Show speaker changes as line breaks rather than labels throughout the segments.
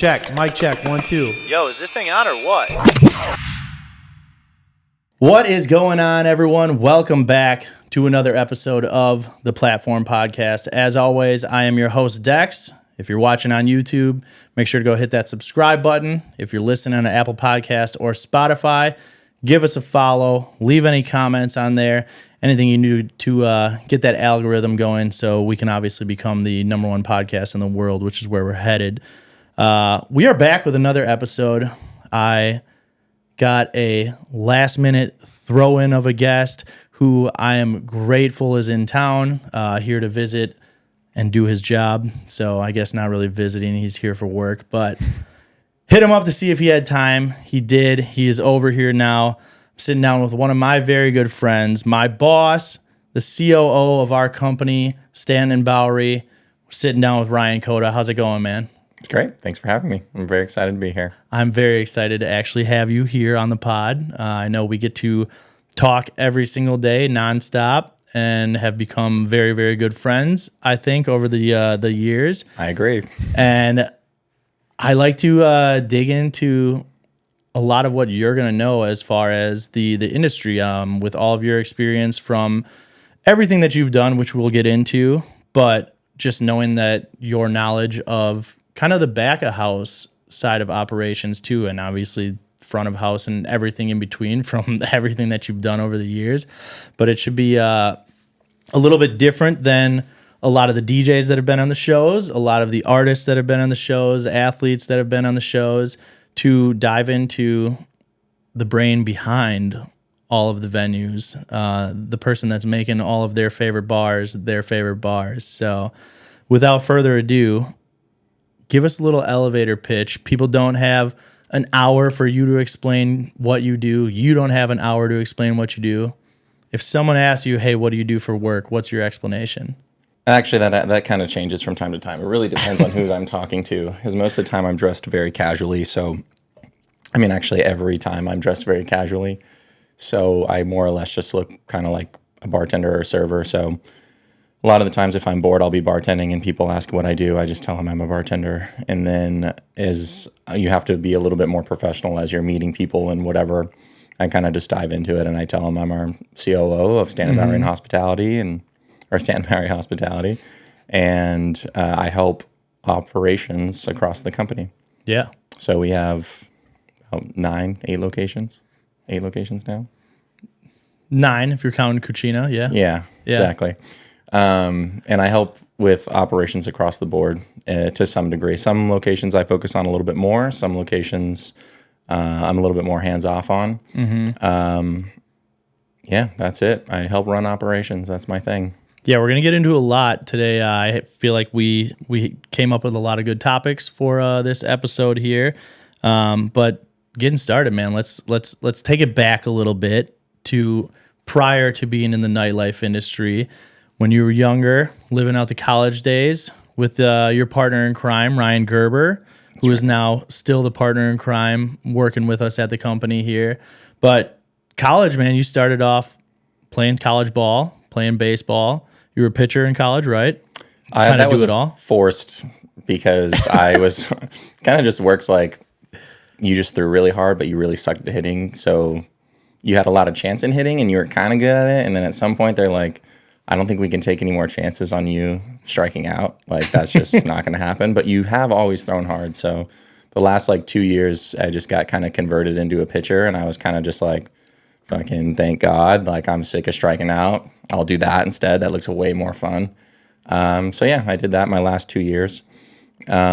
Check. Mic check. 1, 2.
Yo, is this thing on or what?
What is going on, everyone? Welcome back to another episode of the Platform Podcast. As always, I am your host, Dex. If you're watching on YouTube, make sure to go hit that subscribe button. If you're listening on Apple Podcast or Spotify, give us a follow. Leave any comments on there. Anything you need to get that algorithm going so we can obviously become the number one podcast in the world, which is where we're headed. We are back with another episode. I got a last-minute throw-in of a guest who I am grateful is in town, here to visit and do his job. So I guess not really visiting. He's here for work, but hit him up to see if he had time. He did. He is over here now. I'm sitting down with one of my very good friends, my boss, the COO of our company, Stanton, Bowery. We're sitting down with Ryan Cota. How's it going, man?
It's great. Thanks for having me. I'm very excited to be here.
I'm very excited to actually have you here on the pod. I know we get to talk every single day, nonstop, and have become very, very good friends, I think, over the years.
I agree.
And I like to dig into a lot of what you're going to know as far as the industry, with all of your experience from everything that you've done, which we'll get into, but just knowing that your knowledge of kind of the back of house side of operations too, and obviously front of house and everything in between from everything that you've done over the years. But it should be a little bit different than a lot of the DJs that have been on the shows, a lot of the artists that have been on the shows, athletes that have been on the shows, to dive into the brain behind all of the venues, the person that's making all of their favorite bars. So without further ado, give us a little elevator pitch. People don't have an hour for you to explain what you do. You don't have an hour to explain what you do. If someone asks you, hey, what do you do for work? What's your explanation?
Actually, that kind of changes from time to time. It really depends on who I'm talking to, because most of the time I'm dressed very casually. So, I mean, actually every time I'm dressed very casually. So I more or less just look kind of like a bartender or a server. So a lot of the times if I'm bored, I'll be bartending and people ask what I do. I just tell them I'm a bartender. And then you have to be a little bit more professional as you're meeting people and whatever. I kind of just dive into it and I tell them I'm our COO of Stanton, Bowery and Hospitality or Stanton, Bowery Hospitality. And I help operations across the company.
Yeah.
So we have about 8 locations. 8 locations now.
9 if you're counting Cucina.
Yeah, exactly. And I help with operations across the board to some degree. Some locations I focus on a little bit more. Some locations I'm a little bit more hands-off on. Yeah, that's it. I help run operations. That's my thing.
Yeah, we're going to get into a lot today. I feel like we came up with a lot of good topics for this episode here. But getting started, man, let's take it back a little bit to prior to being in the nightlife industry. When you were younger, living out the college days with your partner in crime, Ryan Gerber, who is now still the partner in crime, working with us at the company here. But college, man, you started off playing college ball, playing baseball. You were a pitcher in college, right?
That was forced because I was kind of just works like you just threw really hard, but you really sucked at hitting. So you had a lot of chance in hitting and you were kind of good at it. And then at some point they're like, I don't think we can take any more chances on you striking out. Like, that's just not going to happen. But you have always thrown hard. So the last 2 years, I just got kind of converted into a pitcher. And I was kind of just like, fucking thank God. Like, I'm sick of striking out. I'll do that instead. That looks way more fun. So yeah, I did that my last 2 years. As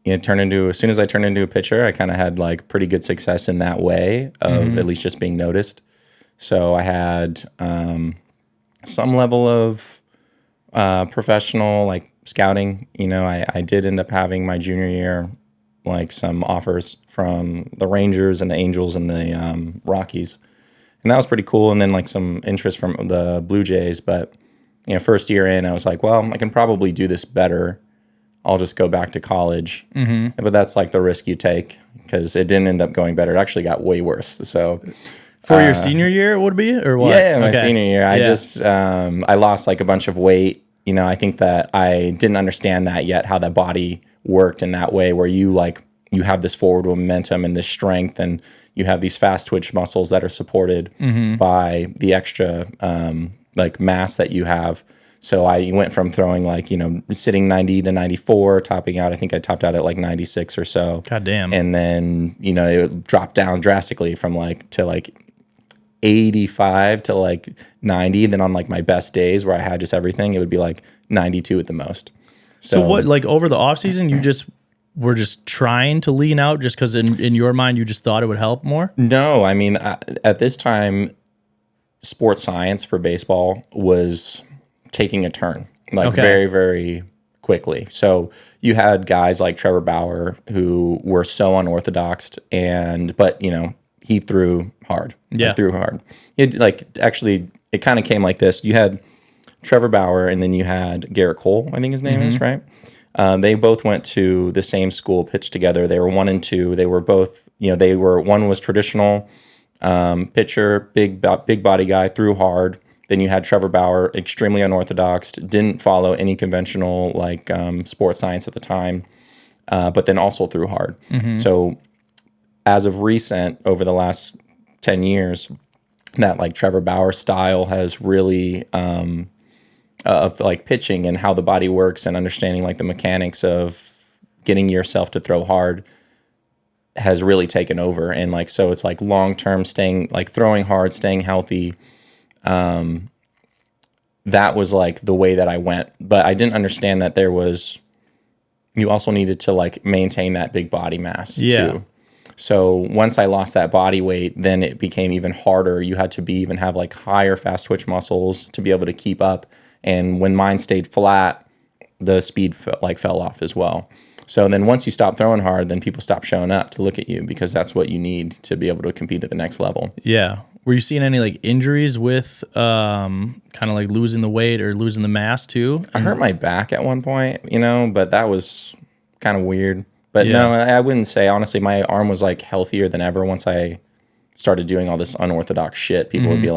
soon as I turned into a pitcher, I kind of had pretty good success in that way of at least just being noticed. So I had some level of professional scouting. I did end up having my junior year some offers from the Rangers and the Angels and the Rockies, and that was pretty cool. And then some interest from the Blue Jays. But first year in, I was like, well, I can probably do this better. I'll just go back to college. But that's the risk you take, because it didn't end up going better. It actually got way worse. So
for your senior year, it would be, or what?
Yeah, my senior year. I lost a bunch of weight I think that I didn't understand that yet, how that body worked in that way where you have this forward momentum and this strength, and you have these fast twitch muscles that are supported by the extra mass that you have. So I went from throwing sitting 90 to 94, topping out. I think I topped out at 96 or so.
God damn.
And then, it dropped down drastically from to 85 to 90. Then on my best days where I had just everything, it would be 92 at the most.
So what, over the off season, you just were just trying to lean out just because in your mind, you just thought it would help more?
No, I mean, at this time, sports science for baseball was taking a turn very, very quickly. So you had guys like Trevor Bauer who were so unorthodox, but he threw hard.
Yeah,
threw hard. It it kind of came like this. You had Trevor Bauer, and then you had Garrett Cole, I think his name is, right? They both went to the same school, pitched together. They were 1 and 2. They were both, one was traditional pitcher, big body guy, threw hard. Then you had Trevor Bauer, extremely unorthodox, didn't follow any conventional sports science at the time, but then also threw hard. So as of recent, over the last 10 years, that Trevor Bauer style has really of pitching and how the body works and understanding the mechanics of getting yourself to throw hard has really taken over. And so it's long-term staying, throwing hard, staying healthy. That was the way that I went, but I didn't understand that you also needed to maintain that big body mass too. So once I lost that body weight, then it became even harder. You had to even have higher fast twitch muscles to be able to keep up. And when mine stayed flat, the speed fell off as well. So then once you stop throwing hard, then people stop showing up to look at you because that's what you need to be able to compete at the next level.
Yeah. Were you seeing any injuries with kind of losing the weight or losing the mass too?
I hurt my back at one point, but that was kind of weird. But no, I wouldn't say. Honestly, my arm was healthier than ever once I started doing all this unorthodox shit. People would be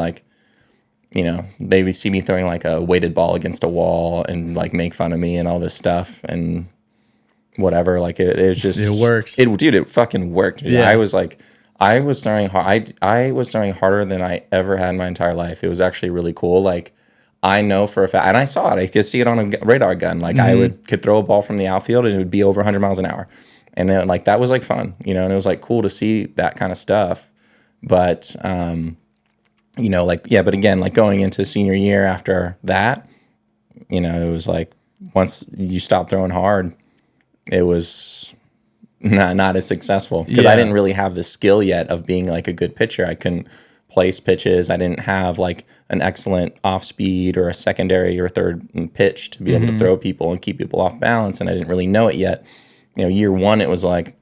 they would see me throwing a weighted ball against a wall and make fun of me and all this stuff and whatever. It was just,
it works.
It fucking worked.
Yeah.
I was throwing hard. I was throwing harder than I ever had in my entire life. It was actually really cool. I know for a fact, and I saw it. I could see it on a radar gun. I could throw a ball from the outfield and it would be over 100 miles an hour, and then, that was fun, and it was cool to see that kind of stuff. But but again, going into senior year after that, it was once you stop throwing hard, it was not as successful because I didn't really have the skill yet of being a good pitcher. I couldn't place pitches. I didn't have an excellent off speed or a secondary or third pitch to be able to throw people and keep people off balance. And I didn't really know it yet. Year one, it was I'm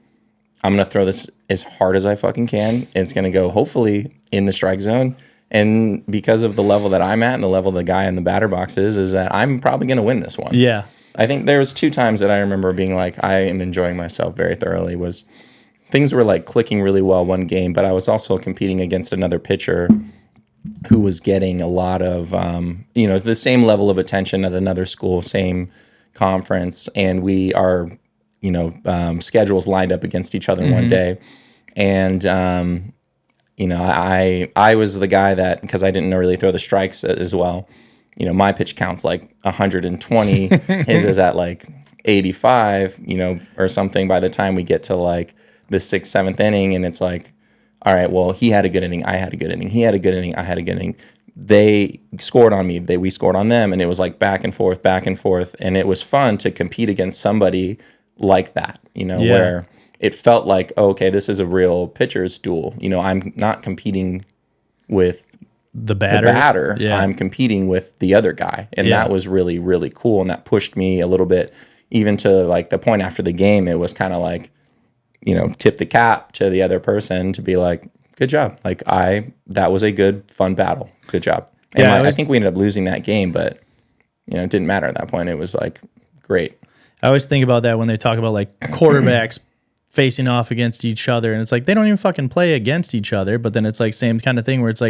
going to throw this as hard as I fucking can. It's going to go hopefully in the strike zone. And because of the level that I'm at and the level the guy in the batter box is that I'm probably going to win this one.
Yeah.
I think there was 2 times that I remember being I am enjoying myself very thoroughly. Was things were clicking really well one game, but I was also competing against another pitcher who was getting a lot of the same level of attention at another school, same conference, and we are schedules lined up against each other one day, and I was the guy that, because I didn't really throw the strikes as well. My pitch count's 120. His is at 85, or something by the time we get to the 6th, 7th inning. And it's all right, well, he had a good inning. I had a good inning. He had a good inning. I had a good inning. They scored on me. We scored on them. And it was back and forth, back and forth. And it was fun to compete against somebody like that, where it felt okay, this is a real pitcher's duel. I'm not competing with the batter. Yeah. I'm competing with the other guy. And that was really, really cool. And that pushed me a little bit, even to the point after the game. It was kind of tip the cap to the other person to be good job. That was a good, fun battle. Good job. And I think we ended up losing that game, but it didn't matter at that point. It was great.
I always think about that when they talk about quarterbacks facing off against each other. And it's they don't even fucking play against each other. But then it's same kind of thing where it's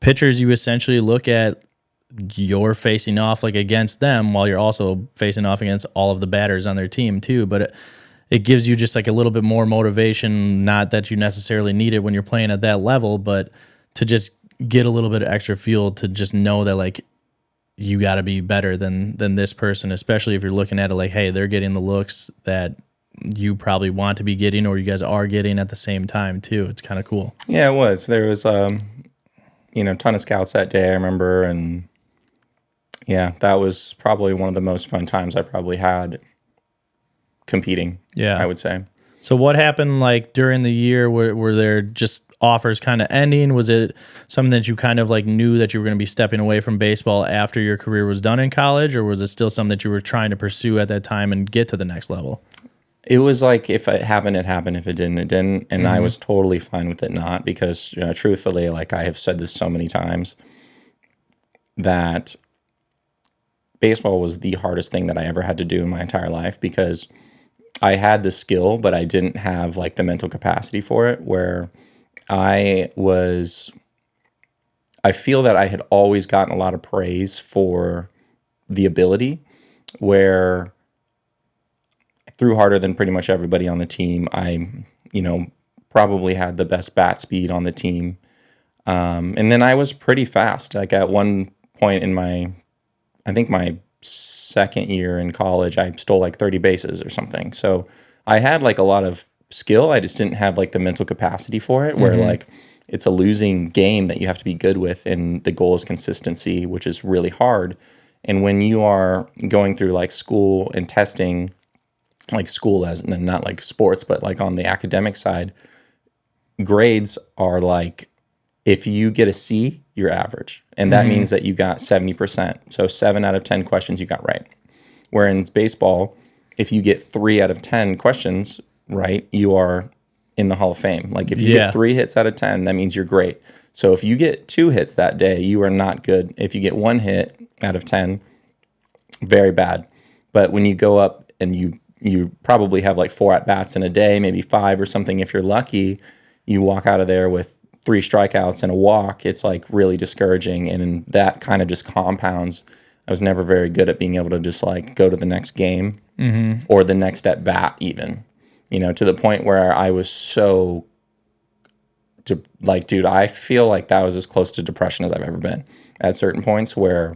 pitchers, you essentially look at you're facing off like against them while you're also facing off against all of the batters on their team too. But it gives you just like a little bit more motivation, not that you necessarily need it when you're playing at that level, but to just get a little bit of extra fuel to just know that like you got to be better than this person, especially if you're looking at it like, hey, they're getting the looks that you probably want to be getting, or you guys are getting at the same time too. It's kind of cool.
Yeah, it was. There was, a ton of scouts that day, I remember. And yeah, that was probably one of the most fun times I probably had competing. Yeah, I would say.
So what happened like during the year? Were there just offers kind of ending? Was it something that you kind of like knew that you were going to be stepping away from baseball after your career was done in college, or was it still something that you were trying to pursue at that time and get to the next level?
It was like, if it happened, it happened. If it didn't, it didn't. And I was totally fine with it not, because truthfully, like I have said this so many times, that baseball was the hardest thing that I ever had to do in my entire life, because I had the skill, but I didn't have like the mental capacity for it, where I feel that I had always gotten a lot of praise for the ability, where I threw harder than pretty much everybody on the team. I, probably had the best bat speed on the team. And then I was pretty fast. Like at one point in my second year in college, I stole like 30 bases or something. So I had like a lot of skill. I just didn't have like the mental capacity for it, where like it's a losing game that you have to be good with. And the goal is consistency, which is really hard. And when you are going through like school and testing, like school as not like sports, but like on the academic side, grades are like, if you get a C, you're average. And that means that you got 70%. So 7 out of 10 questions you got right. Where in baseball, if you get 3 out of 10 questions right, you are in the Hall of Fame. Like if you get 3 hits out of 10, that means you're great. So if you get 2 hits that day, you are not good. If you get 1 hit out of 10, very bad. But when you go up and you probably have like 4 at-bats in a day, maybe 5 or something if you're lucky, you walk out of there with 3 strikeouts and a walk, it's like really discouraging. And that kind of just compounds. I was never very good at being able to just like go to the next game or the next at bat even, to the point where I was so dude, I feel like that was as close to depression as I've ever been at certain points, where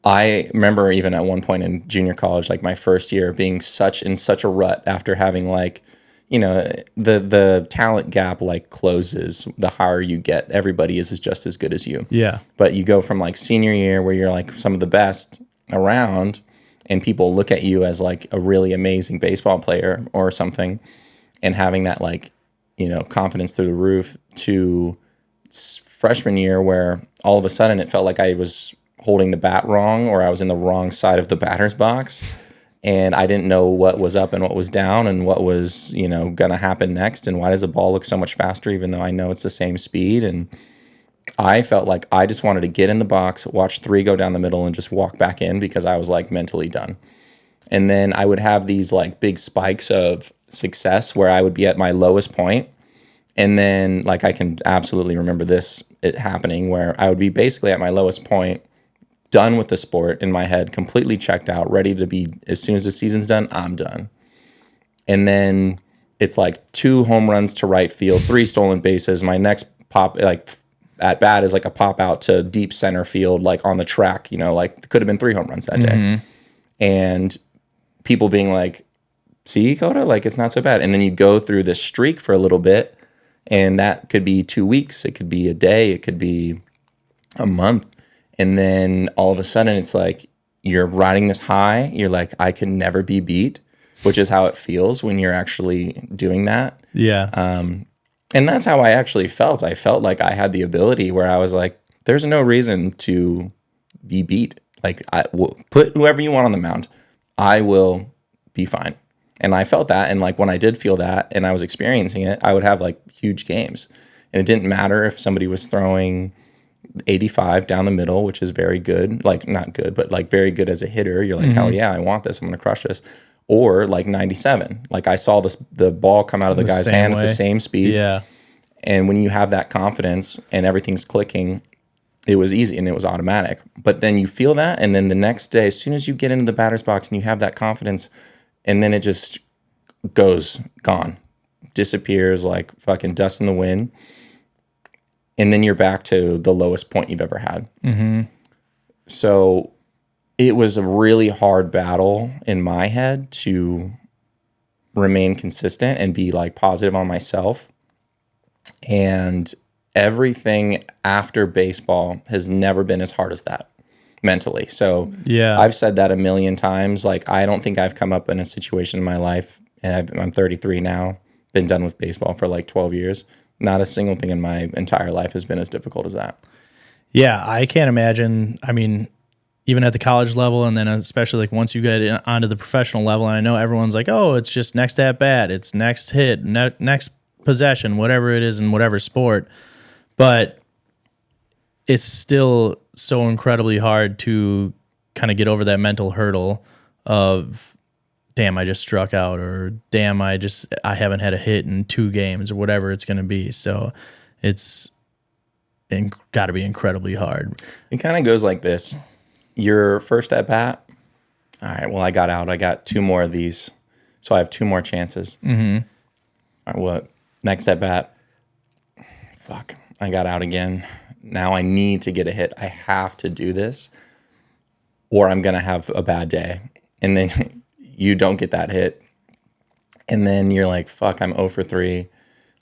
I remember even at one point in junior college, like my first year, being in such a rut after having like, the talent gap like closes the higher you get. Everybody is just as good as you.
Yeah.
But you go from like senior year where you're like some of the best around and people look at you as like a really amazing baseball player or something, and having that like, confidence through the roof, to freshman year where all of a sudden it felt like I was holding the bat wrong, or I was in the wrong side of the batter's box. And I didn't know what was up and what was down and what was, going to happen next. And why does the ball look so much faster, even though I know it's the same speed? And I felt like I just wanted to get in the box, watch 3 go down the middle, and just walk back in, because I was like mentally done. And then I would have these like big spikes of success where I would be at my lowest point. And then like I can absolutely remember it happening, where I would be basically at my lowest point, done with the sport in my head, completely checked out, ready to be, as soon as the season's done, I'm done. And then it's like 2 home runs to right field, 3 stolen bases. My next pop, like at bat, is like a pop out to deep center field, like on the track, like could have been 3 home runs that day. And people being like, see, Cota, like it's not so bad. And then you go through this streak for a little bit, and that could be 2 weeks. It could be a day. It could be a month. And then all of a sudden it's like you're riding this high. You're like, I could never be beat, which is how it feels when you're actually doing that.
Yeah.
And that's how I actually felt. I felt like I had the ability where I was like, there's no reason to be beat. Like, put whoever you want on the mound. I will be fine. And I felt that. And like when I did feel that and I was experiencing it, I would have like huge games. And it didn't matter if somebody was throwing 85 down the middle, which is very good, like not good, but like very good as a hitter. You're like, hell yeah, I want this. I'm going to crush this. Or like 97. Like I saw the ball come out of the guy's hand at the same speed.
Yeah.
And when you have that confidence and everything's clicking, it was easy and it was automatic. But then you feel that, and then the next day, as soon as you get into the batter's box and you have that confidence, and then it just gone, disappears like fucking dust in the wind, and then you're back to the lowest point you've ever had. Mm-hmm. So it was a really hard battle in my head to remain consistent and be like positive on myself. And everything after baseball has never been as hard as that mentally. So
yeah,
I've said that a million times. Like, I don't think I've come up in a situation in my life, and I'm 33 now, been done with baseball for like 12 years. Not a single thing in my entire life has been as difficult as that.
Yeah, I can't imagine. I mean, even at the college level, and then especially like once you get onto the professional level, and I know everyone's like, oh, it's just next at bat, it's next hit, next possession, whatever it is in whatever sport. But it's still so incredibly hard to kind of get over that mental hurdle of, damn, I just struck out, or damn, I haven't had a hit in 2 games, or whatever it's going to be. So it's got to be incredibly hard.
It kind of goes like this. Your first at bat, all right, well, I got out. I got 2 more of these, so I have 2 more chances. Mm-hmm. All right, what? Next at bat, fuck, I got out again. Now I need to get a hit. I have to do this, or I'm going to have a bad day. And then you don't get that hit. And then you're like, fuck, I'm 0 for 3.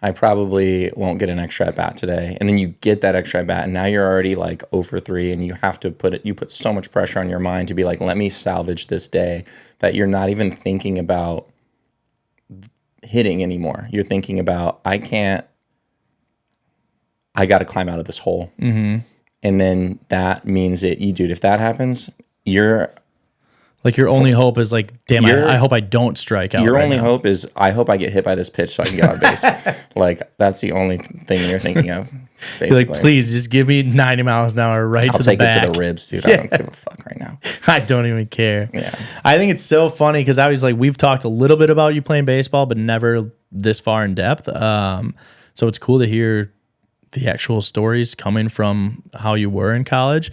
I probably won't get an extra at bat today. And then you get that extra at bat, and now you're already like 0 for 3, and you have to put so much pressure on your mind to be like, let me salvage this day, that you're not even thinking about hitting anymore. You're thinking about, I got to climb out of this hole. Mm-hmm. And then that means dude, if that happens, your
only hope is like, damn, I hope I don't strike out.
Your only hope is, I hope I get hit by this pitch so I can get on base. Like, that's the only thing you're thinking of, basically.
You're like, please just give me 90 miles an hour to the back.
I'll take it to the ribs, dude. I don't give a fuck right now.
I don't even care.
Yeah.
I think it's so funny because I was like, we've talked a little bit about you playing baseball, but never this far in depth. So it's cool to hear the actual stories coming from how you were in college.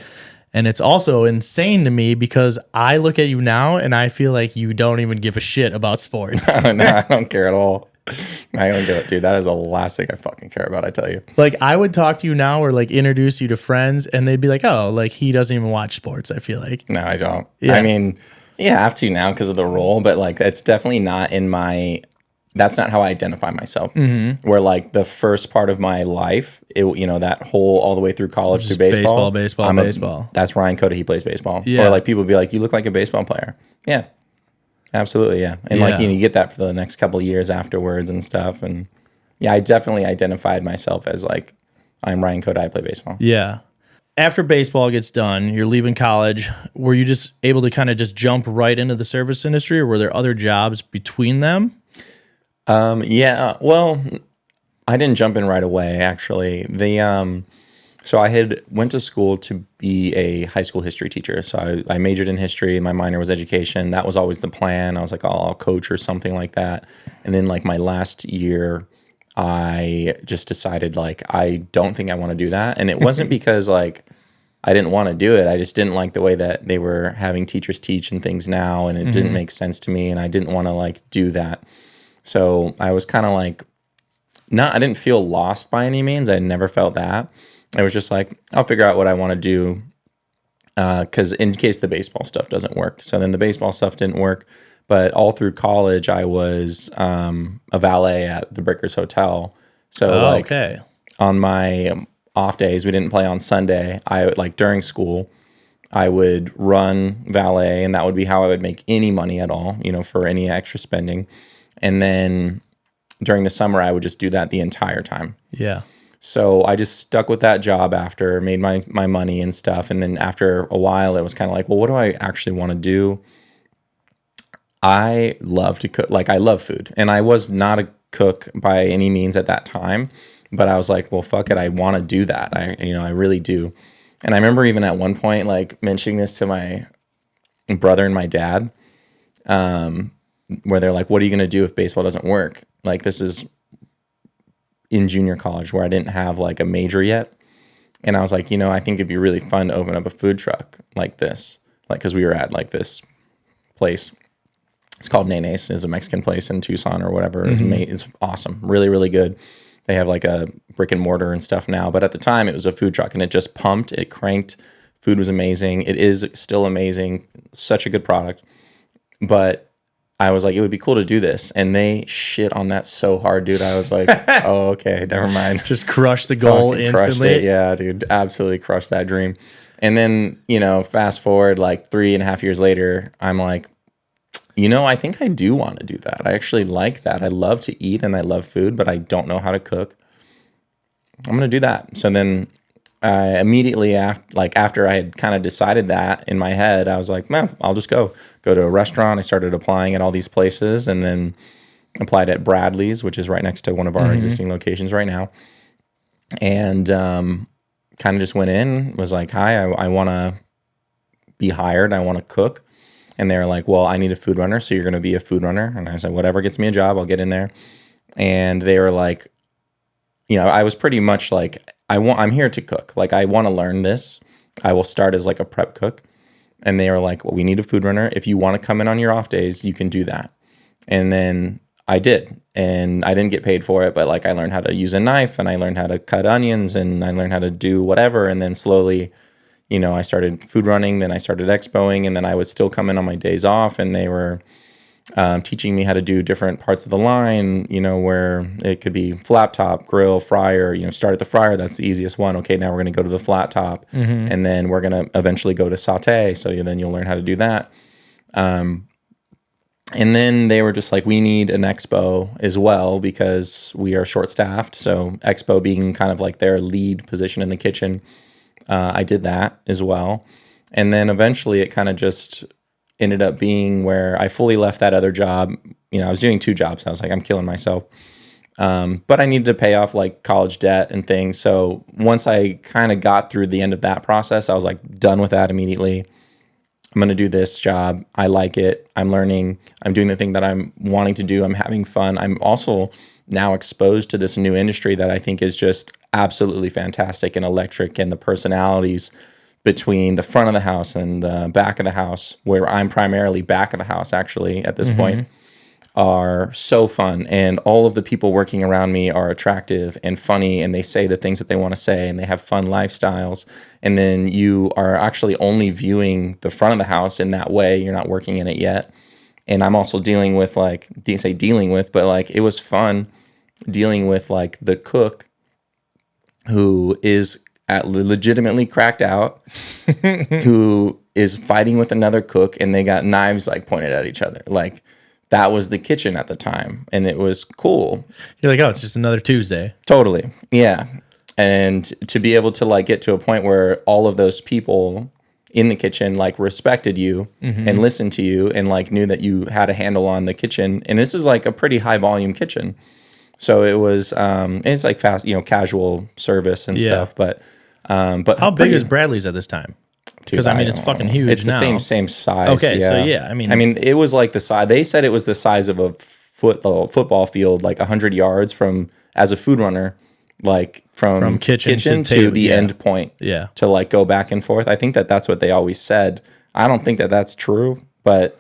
And it's also insane to me because I look at you now and I feel like you don't even give a shit about sports.
No, I don't care at all. I don't give it, dude. That is the last thing I fucking care about, I tell you.
Like, I would talk to you now or like introduce you to friends and they'd be like, oh, like he doesn't even watch sports, I feel like.
No, I don't.
Yeah.
I mean, you have to now because of the role, but like it's definitely not that's not how I identify myself. Mm-hmm. Where like the first part of my life, that whole all the way through college through baseball.
Baseball.
That's Ryan Cota. He plays baseball.
Yeah.
Or like people be like, you look like a baseball player. Yeah, absolutely. Yeah. And like, you get that for the next couple of years afterwards and stuff. And yeah, I definitely identified myself as like, I'm Ryan Cota. I play baseball.
Yeah. After baseball gets done, you're leaving college. Were you just able to kind of just jump right into the service industry, or were there other jobs between them?
Yeah, well, I didn't jump in right away, actually. So I had went to school to be a high school history teacher. So I majored in history. My minor was education. That was always the plan. I was like, oh, I'll coach or something like that. And then like my last year, I just decided like, I don't think I want to do that. And it wasn't because like I didn't want to do it. I just didn't like the way that they were having teachers teach and things now. And it didn't make sense to me. And I didn't want to like do that. So I was kind of like, I didn't feel lost by any means. I never felt that. I was just like, I'll figure out what I want to do because in case the baseball stuff doesn't work. So then the baseball stuff didn't work. But all through college, I was a valet at the Brickers Hotel. So on my off days, we didn't play on Sunday. I would like during school, I would run valet, and that would be how I would make any money at all, for any extra spending. And then during the summer, I would just do that the entire time.
Yeah.
So I just stuck with that job after, made my money and stuff. And then after a while, it was kind of like, well, what do I actually want to do? I love to cook. Like, I love food. And I was not a cook by any means at that time. But I was like, well, fuck it. I want to do that. I really do. And I remember even at one point, like, mentioning this to my brother and my dad, where they're like, what are you going to do if baseball doesn't work? Like, this is in junior college where I didn't have like a major yet. And I was like, I think it'd be really fun to open up a food truck like this. Like, because we were at like this place. It's called Nene's. It's a Mexican place in Tucson or whatever. It's awesome. Really, really good. They have like a brick and mortar and stuff now. But at the time, it was a food truck and it just pumped. It cranked. Food was amazing. It is still amazing. Such a good product. But I was like, it would be cool to do this. And they shit on that so hard, dude. I was like, oh, okay, never mind.
Just crush the goal instantly.
Crushed it. Yeah, dude. Absolutely crushed that dream. And then, fast forward like 3.5 years later, I'm like, I think I do want to do that. I actually like that. I love to eat and I love food, but I don't know how to cook. I'm going to do that. So then immediately after I had kind of decided that in my head, I was like, man, I'll just go to a restaurant. I started applying at all these places and then applied at Bradley's, which is right next to one of our existing locations right now. And kind of just went in, was like, hi, I want to be hired. I want to cook. And they were like, well, I need a food runner. So you're going to be a food runner. And I said, whatever gets me a job, I'll get in there. And they were like, I was pretty much like, I'm here to cook. Like, I want to learn this. I will start as like a prep cook. And they were like, well, we need a food runner. If you want to come in on your off days, you can do that. And then I did. And I didn't get paid for it, but like I learned how to use a knife and I learned how to cut onions and I learned how to do whatever. And then slowly, I started food running, then I started expoing, and then I would still come in on my days off and they were teaching me how to do different parts of the line, where it could be flat top, grill, fryer, start at the fryer. That's the easiest one. Okay, now we're going to go to the flat top and then we're going to eventually go to saute. So then you'll learn how to do that. And then they were just like, we need an expo as well because we are short staffed. So expo being kind of like their lead position in the kitchen. I did that as well. And then eventually it kind of just ended up being where I fully left that other job. I was doing 2 jobs. I was like, I'm killing myself. But I needed to pay off like college debt and things. So once I kind of got through the end of that process, I was like done with that immediately. I'm going to do this job. I like it. I'm learning. I'm doing the thing that I'm wanting to do. I'm having fun. I'm also now exposed to this new industry that I think is just absolutely fantastic and electric, and the personalities between the front of the house and the back of the house, where I'm primarily back of the house actually at this point, are so fun. And all of the people working around me are attractive and funny, and they say the things that they want to say, and they have fun lifestyles. And then you are actually only viewing the front of the house in that way. You're not working in it yet. And I'm also dealing with but like it was fun dealing with like the cook who is legitimately cracked out, who is fighting with another cook, and they got knives like pointed at each other. Like, that was the kitchen at the time, and it was cool.
You're like, oh, it's just another Tuesday.
Totally, yeah. And to be able to like get to a point where all of those people in the kitchen like respected you and listened to you and like knew that you had a handle on the kitchen. And this is like a pretty high volume kitchen, so it was it's like fast, casual service and stuff. But
how big is Bradley's at this time? Because I mean, it's fucking huge.
It's
now.
the same size.
Okay, so yeah, I mean,
it was like the size. They said it was the size of a football field, like 100 yards from as a food runner, like from kitchen to the end point.
Yeah,
to like go back and forth. I think that's what they always said. I don't think that that's true, but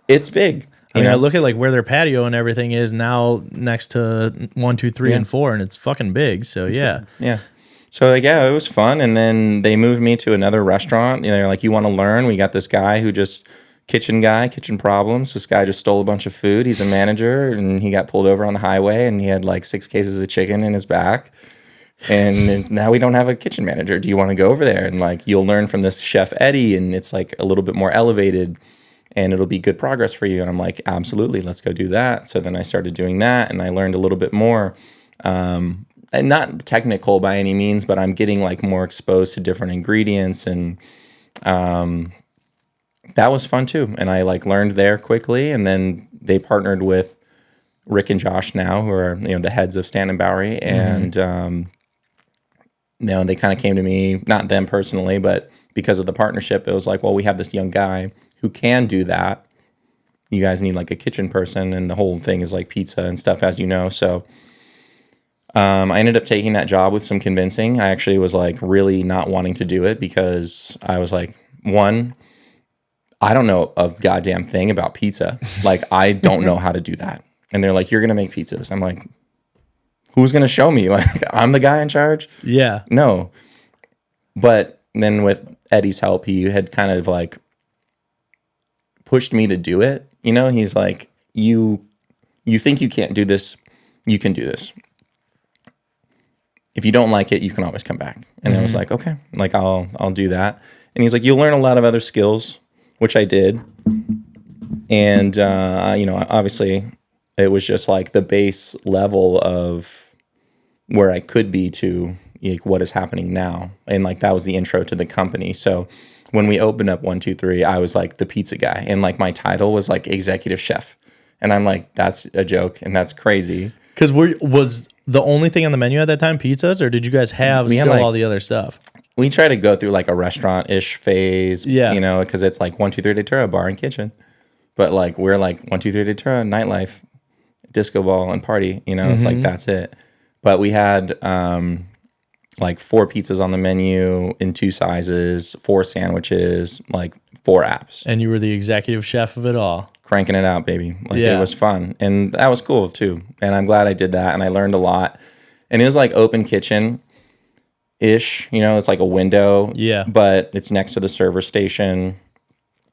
it's big.
I mean, I look at like where their patio and everything is now next to 1, 2, 3, and 4, and it's fucking big. So yeah.
So like, yeah, it was fun. And then they moved me to another restaurant. They're like, you want to learn? We got this guy who just kitchen problems. This guy just stole a bunch of food. He's a manager, and he got pulled over on the highway, and he had like 6 cases of chicken in his back. And now we don't have a kitchen manager. Do you want to go over there? And like, you'll learn from this chef Eddie, and it's like a little bit more elevated, and it'll be good progress for you. And I'm like, absolutely, let's go do that. So then I started doing that, and I learned a little bit more. And not technical by any means, but I'm getting like more exposed to different ingredients, and that was fun too. And I like learned there quickly, and then they partnered with Rick and Josh now, who are the heads of Stanton and Bowery, and they kind of came to me, not them personally, but because of the partnership, it was like, well, we have this young guy who can do that. You guys need like a kitchen person, and the whole thing is like pizza and stuff, as you know. So I ended up taking that job with some convincing. I actually was like really not wanting to do it because I was like, one, I don't know a goddamn thing about pizza. Like, I don't know how to do that. And they're like, you're going to make pizzas. I'm like, who's going to show me? Like, I'm the guy in charge?
Yeah.
No. But then with Eddie's help, he had kind of like pushed me to do it. You know, he's like, you think you can't do this, you can do this. If you don't like it, you can always come back. And I was like, okay, like I'll do that. And he's like, you'll learn a lot of other skills, which I did. And you know, obviously it was just like the base level of where I could be to like what is happening now. And like that was the intro to the company. So when we opened up 123, I was like the pizza guy, and like my title was like executive chef. And I'm like, that's a joke and that's crazy.
Because was the only thing on the menu at that time pizzas, or did you guys have still all the other stuff?
We try to go through like a restaurant-ish phase, you know, because it's like 123 Datura, bar and kitchen. But like we're like 123 Datura, nightlife, disco ball, and party. You know, it's like that's it. But we had like 4 pizzas on the menu in 2 sizes, 4 sandwiches, like 4 apps.
And you were the executive chef of it all.
Cranking it out, baby. Like it was fun. And that was cool too. And I'm glad I did that. And I learned a lot. And it was like open kitchen ish, you know, it's like a window.
Yeah.
But it's next to the server station.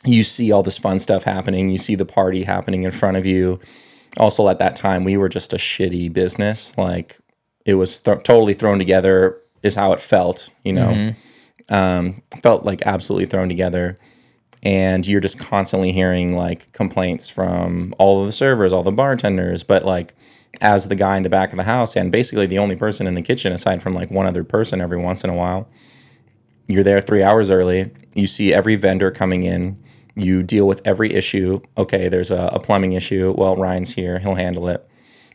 You see all this fun stuff happening. You see the party happening in front of you. Also at that time, we were just a shitty business. Like it was totally thrown together is how it felt, you know. Felt like absolutely thrown together. And you're just constantly hearing like complaints from all of the servers, all the bartenders, but like as the guy in the back of the house and basically the only person in the kitchen aside from like one other person every once in a while, you're there 3 hours early. You see every vendor coming in. You deal with every issue. Okay, there's a plumbing issue. Well, Ryan's here. He'll handle it.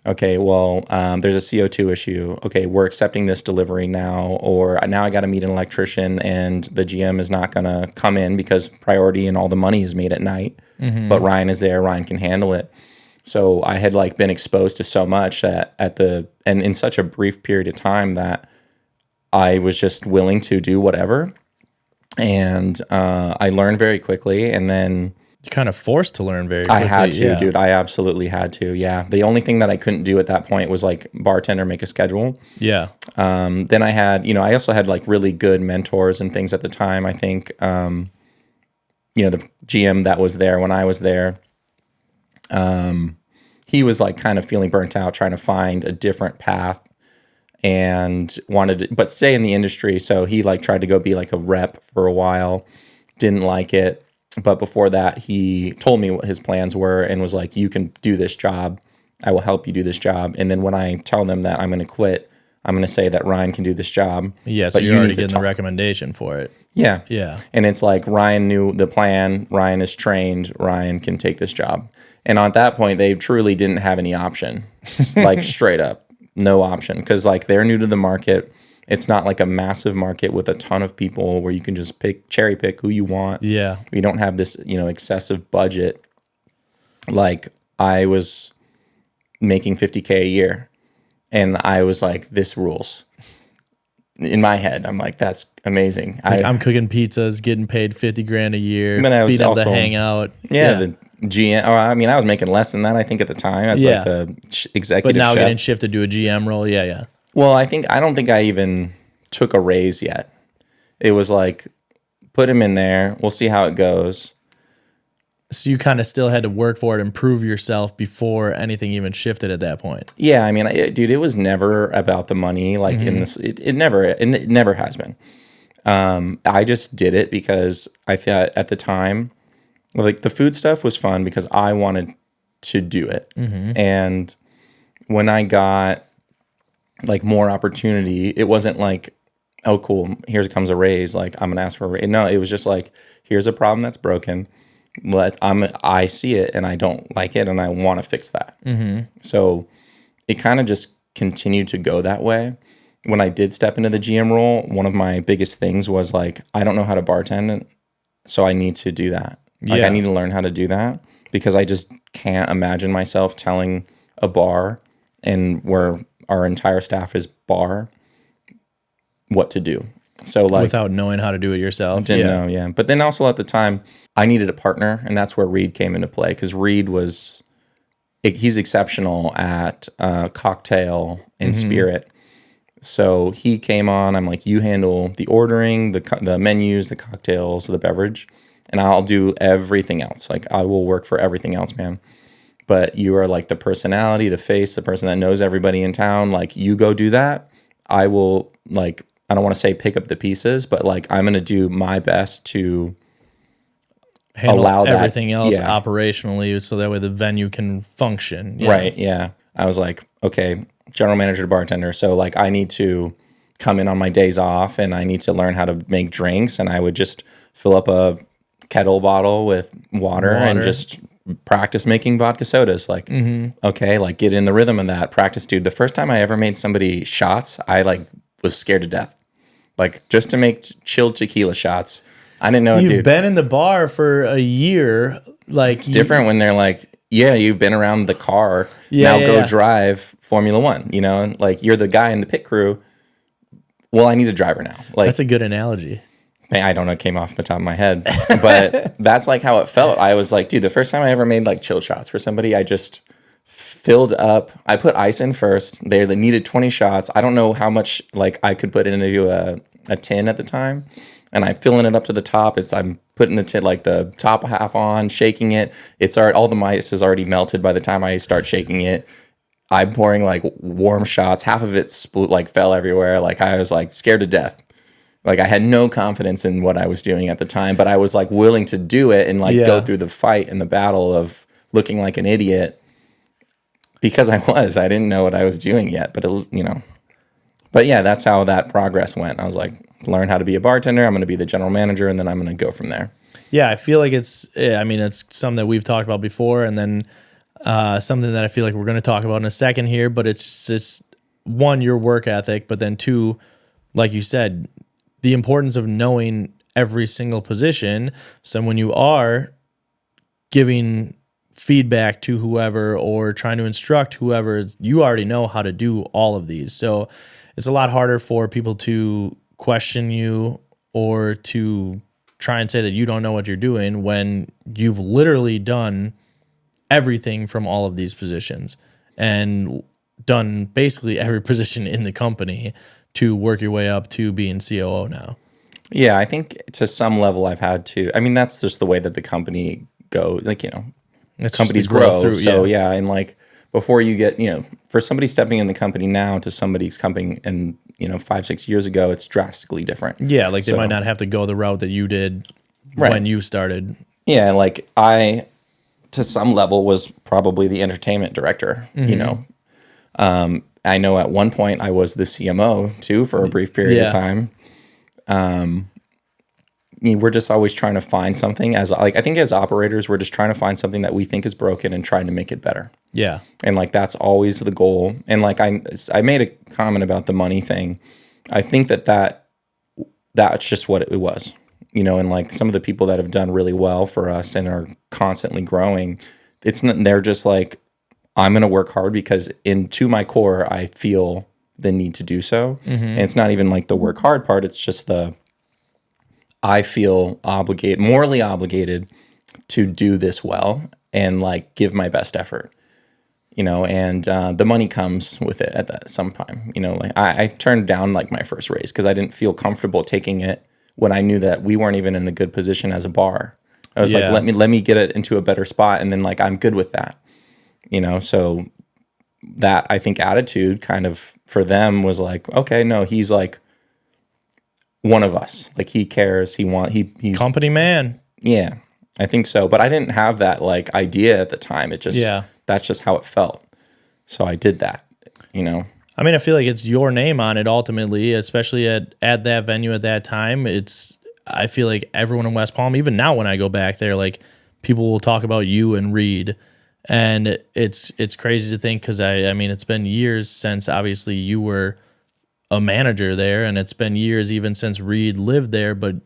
Okay, well, there's a CO2 issue. Okay, we're accepting this delivery now, or now I got to meet an electrician and the GM is not going to come in because priority and all the money is made at night. But Ryan is there. Ryan can handle it. So I had like been exposed to so much that and in such a brief period of time that I was just willing to do whatever. And I learned very quickly, and then
you're kind of forced to learn very quickly.
I had to, dude. I absolutely had to. Yeah. The only thing that I couldn't do at that point was like bartender, make a schedule.
Yeah.
Then I had, you know, I also had like really good mentors and things at the time. I think, you know, the GM that was there when I was there, he was like kind of feeling burnt out, trying to find a different path and wanted to, but stay in the industry. So he like tried to go be like a rep for a while, didn't like it. But before that, he told me what his plans were and was like, you can do this job. I will help you do this job. And then when I tell them that I'm going to quit, I'm going to say that Ryan can do this job.
Yeah, so you're already getting the recommendation for it.
Yeah.
Yeah.
And it's like Ryan knew the plan. Ryan is trained. Ryan can take this job. And at that point, they truly didn't have any option. Like straight up, no option. Because like they're new to the market. It's not like a massive market with a ton of people where you can just cherry pick who you want.
Yeah.
We don't have this, you know, excessive budget. Like I was making $50K a year and I was like, this rules. In my head, I'm like, that's amazing.
Like I'm cooking pizzas, getting paid $50,000 a year,
but I was
being able
also,
to hang out.
Yeah. The GM, or I mean, I was making less than that, I think, at the time as like the executive
But now
chef.
getting shifted to a GM role. Yeah. Yeah.
Well, I don't think I even took a raise yet. It was like, put him in there. We'll see how it goes.
So you kind of still had to work for it and prove yourself before anything even shifted at that point.
Yeah, I mean, dude, it was never about the money. Like in this, it never has been. I just did it because I thought at the time, like the food stuff was fun because I wanted to do it. And when I got like more opportunity, it wasn't like, oh, cool, here comes a raise. Like I'm gonna ask for a raise. No, it was just like, here's a problem that's broken. I see it and I don't like it and I want to fix that. So it kind of just continued to go that way. When I did step into the GM role, one of my biggest things was like, I don't know how to bartend, so I need to do that. Like I need to learn how to do that because I just can't imagine myself telling a bar and where our entire staff is bar what to do. So like
without knowing how to do it yourself.
Didn't know, yeah. But then also at the time, I needed a partner, and that's where Reed came into play because Reed he's exceptional at cocktail and spirit. So he came on. I'm like, you handle the ordering, the menus, the cocktails, the beverage, and I'll do everything else. Like I will work for everything else, man. But you are like the personality, the face, the person that knows everybody in town. Like you go do that. I will like. I don't want to say pick up the pieces, but like I'm going to do my best to
handle
allow
everything else
yeah.
operationally so that way the venue can function. Yeah.
Right, yeah. I was like, okay, general manager to bartender. So like I need to come in on my days off and I need to learn how to make drinks, and I would just fill up a kettle bottle with water. And just practice making vodka sodas. Like, okay, like get in the rhythm of that. Practice, dude. The first time I ever made somebody shots, I like was scared to death. Like just to make chilled tequila shots. I didn't know,
You've been in the bar for a year. Like
it's different when they're like, yeah, you've been around the car. Now go drive Formula One. You know, like you're the guy in the pit crew. Well, I need a driver now. Like
that's a good analogy.
I don't know, it came off the top of my head, but that's like how it felt. I was like, dude, the first time I ever made like chill shots for somebody, I just filled up. I put ice in first. They needed 20 shots. I don't know how much like I could put into a tin at the time, and I'm filling it up to the top. I'm putting the tin, like the top half on, shaking it. All the ice is already melted by the time I start shaking it. I'm pouring like warm shots. Half of it fell everywhere. Like I was like scared to death. Like I had no confidence in what I was doing at the time, but I was like willing to do it and like go through the fight and the battle of looking like an idiot because I didn't know what I was doing yet, but yeah, that's how that progress went. I was like, learn how to be a bartender. I'm going to be the general manager, and then I'm going to go from there.
Yeah, I feel like it's something that we've talked about before, and then something that I feel like we're going to talk about in a second here, but it's just one, your work ethic, but then two, like you said, the importance of knowing every single position. So when you are giving feedback to whoever or trying to instruct whoever, you already know how to do all of these. So it's a lot harder for people to question you or to try and say that you don't know what you're doing when you've literally done everything from all of these positions and done basically every position in the company to work your way up to being COO now. Yeah,
I think to some level I've had to. I mean, that's just the way that the company goes. Like, companies grow. And like before you get, for somebody stepping in the company now to somebody's coming in, 5-6 years ago, it's drastically different.
Yeah, like they might not have to go the route that you did when you started.
Yeah, like I, to some level, was probably the entertainment director, I know at one point I was the CMO too for a brief period of time. We're just always trying to find something I think as operators, we're just trying to find something that we think is broken and trying to make it better.
Yeah.
And like, that's always the goal. And like, I made a comment about the money thing. I think that's just what it was, and like some of the people that have done really well for us and are constantly growing, they're just like, I'm going to work hard because into my core, I feel the need to do so. Mm-hmm. And it's not even like the work hard part. It's just I feel morally obligated to do this well and like give my best effort, and the money comes with it at some time, like I turned down like my first raise because I didn't feel comfortable taking it when I knew that we weren't even in a good position as a bar. I was like, let me get it into a better spot. And then like, I'm good with that. So that I think attitude kind of for them was like, okay, no, he's like one of us. Like he cares. He's
company man.
Yeah, I think so. But I didn't have that like idea at the time. That's just how it felt. So I did that, I
mean, I feel like it's your name on it ultimately, especially at that venue at that time. I feel like everyone in West Palm, even now when I go back there, like people will talk about you and Reed. And it's crazy to think because I mean, it's been years since obviously you were a manager there, and it's been years even since Reed lived there, but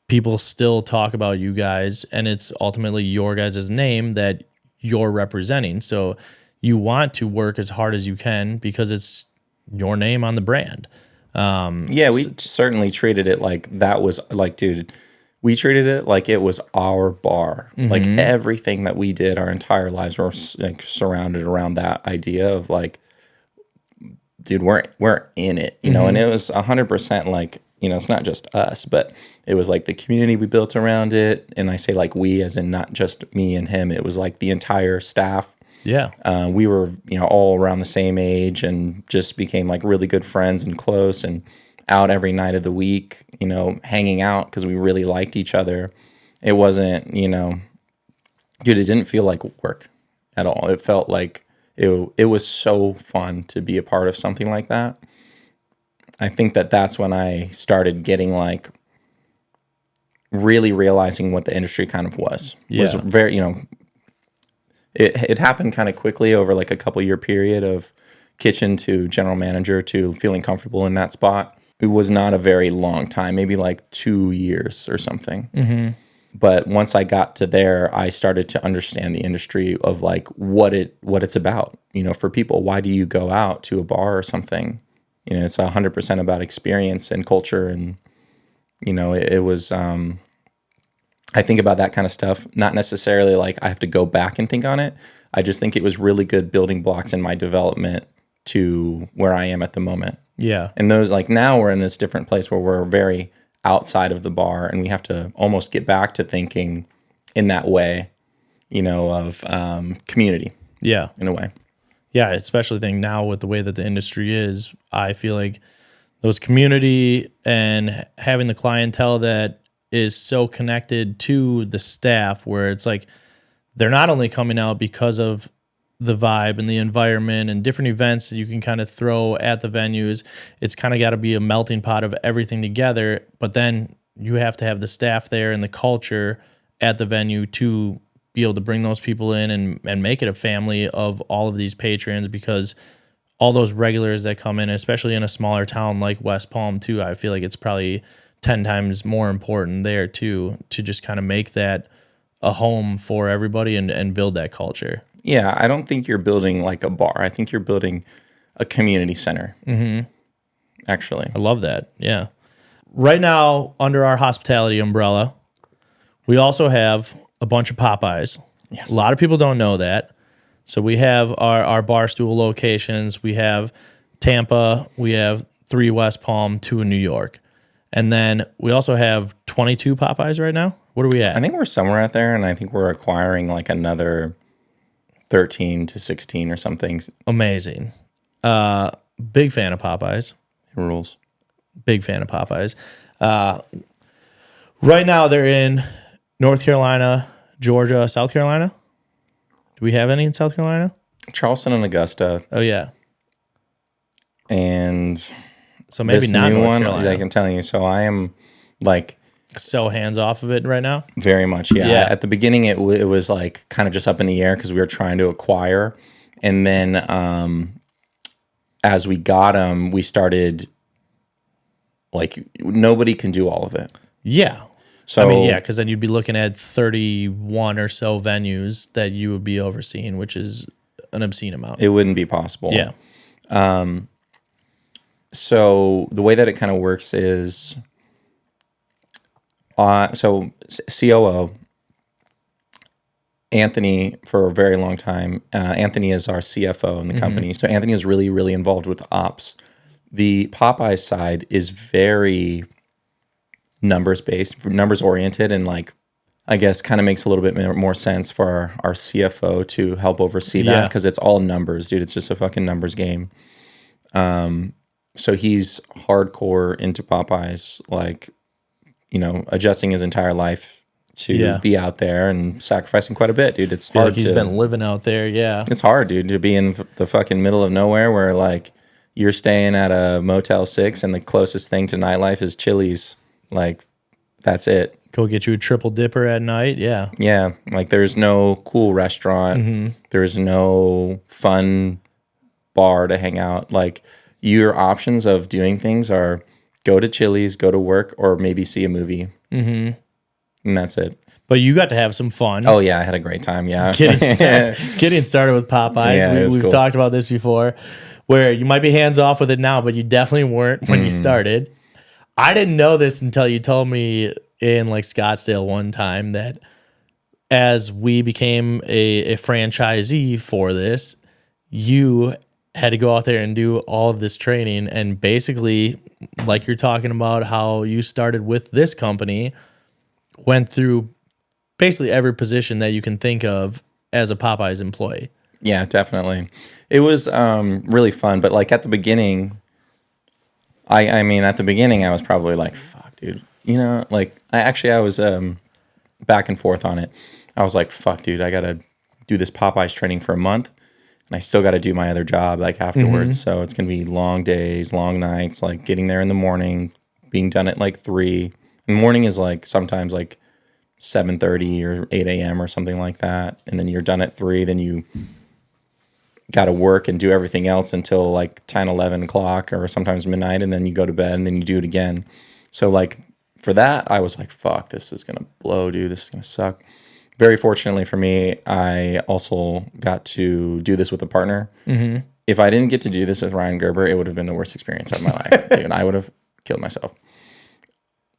people still talk about you guys, and it's ultimately your guys' name that you're representing. So you want to work as hard as you can because it's your name on the brand.
Yeah, we certainly treated it like that was like, dude, we treated it like it was our bar. Like everything that we did our entire lives were like surrounded around that idea of like, dude, we're in it, you know, and it was 100% like, you know, it's not just us, but it was like the community we built around it. And I say like we, as in not just me and him, it was like the entire staff.
Yeah.
We were, you know, all around the same age and just became like really good friends and close and out every night of the week, you know, hanging out because we really liked each other. It wasn't, you know, dude, it didn't feel like work at all. It felt like it was so fun to be a part of something like that. I think that's when I started getting like really realizing what the industry kind of was.
Yeah.
Was very, you know, it happened kind of quickly over like a couple year period of kitchen to general manager to feeling comfortable in that spot. It was not a very long time, maybe like 2 years or something. But once I got to there, I started to understand the industry of like what it's about. You know, for people, why do you go out to a bar or something? You know, it's 100% about experience and culture. And, you know, it was, I think about that kind of stuff, not necessarily like I have to go back and think on it. I just think it was really good building blocks in my development to where I am at the moment.
Yeah.
And those, like now we're in this different place where we're very outside of the bar and we have to almost get back to thinking in that way, you know, of community.
Yeah.
In a way.
Yeah, especially think now with the way that the industry is, I feel like those community and having the clientele that is so connected to the staff where it's like they're not only coming out because of the vibe and the environment and different events that you can kind of throw at the venues. It's kind of got to be a melting pot of everything together, but then you have to have the staff there and the culture at the venue to be able to bring those people in and make it a family of all of these patrons, because all those regulars that come in, especially in a smaller town like West Palm too, I feel like it's probably 10 times more important there too, to just kind of make that a home for everybody and build that culture.
Yeah, I don't think you're building like a bar. I think you're building a community center. Actually.
I love that. Yeah. Right now, under our hospitality umbrella, we also have a bunch of Popeyes.
Yes.
A lot of people don't know that. So we have our Barstool locations. We have Tampa. We have 3 West Palm, 2 in New York. And then we also have 22 Popeyes right now. What are we at?
I think we're somewhere out there, and I think we're acquiring like another 13 to 16 or something.
Amazing. Big fan of Popeyes.
It rules.
Big fan of Popeyes. Right now they're in North Carolina, Georgia, South Carolina. Do we have any in South Carolina?
Charleston and Augusta.
Oh, yeah.
And
so maybe
this
not
new
North
one,
Carolina.
like I'm telling you. So I am like
so hands off of it right now.
Very much, yeah.
Yeah.
At the beginning, it was like kind of just up in the air because we were trying to acquire, and then as we got them, we started like nobody can do all of it.
Yeah.
So
I mean, yeah, because then you'd be looking at 31 or so venues that you would be overseeing, which is an obscene amount.
It wouldn't be possible.
Yeah.
So the way that it kind of works is, so COO, Anthony, for a very long time, Anthony is our CFO in the company. So Anthony is really, really involved with ops. The Popeyes side is very numbers-based, numbers-oriented, and like, I guess kind of makes a little bit more sense for our CFO to help oversee that because it's all numbers, dude. It's just a fucking numbers game. So he's hardcore into Popeyes, like, you know, adjusting his entire life to be out there and sacrificing quite a bit, dude. It's hard.
Like he's been living out there, yeah.
It's hard, dude, to be in the fucking middle of nowhere where like you're staying at a Motel 6 and the closest thing to nightlife is Chili's. Like, that's it.
Go get you a triple dipper at night, yeah.
Yeah, like there's no cool restaurant. There's no fun bar to hang out. Like, your options of doing things are go to Chili's, go to work, or maybe see a movie. And that's it.
But you got to have some fun.
Oh, yeah, I had a great time, yeah.
Getting started with Popeyes.
Yeah,
We've
cool.
talked about this before. where you might be hands off with it now, but you definitely weren't when you started. I didn't know this until you told me in like Scottsdale one time that as we became a franchisee for this, you had to go out there and do all of this training. And basically, like you're talking about how you started with this company, went through basically every position that you can think of as a Popeyes employee.
Yeah, definitely. It was really fun. But like at the beginning, I mean, at the beginning, I was probably like, fuck, dude. You know, like I was back and forth on it. I was like, fuck, dude, I got to do this Popeyes training for a month. And I still got to do my other job like afterwards. So it's going to be long days, long nights, like getting there in the morning, being done at like 3. And morning is like sometimes like 7:30 or 8 a.m. or something like that. And then you're done at 3. Then you got to work and do everything else until like 10, 11 o'clock or sometimes midnight. And then you go to bed and then you do it again. So like for that, I was like, fuck, this is going to blow, dude. This is going to suck. Very fortunately for me, I also got to do this with a partner. Mm-hmm. If I didn't get to do this with Ryan Gerber, it would have been the worst experience of my life. Dude, I would have killed myself.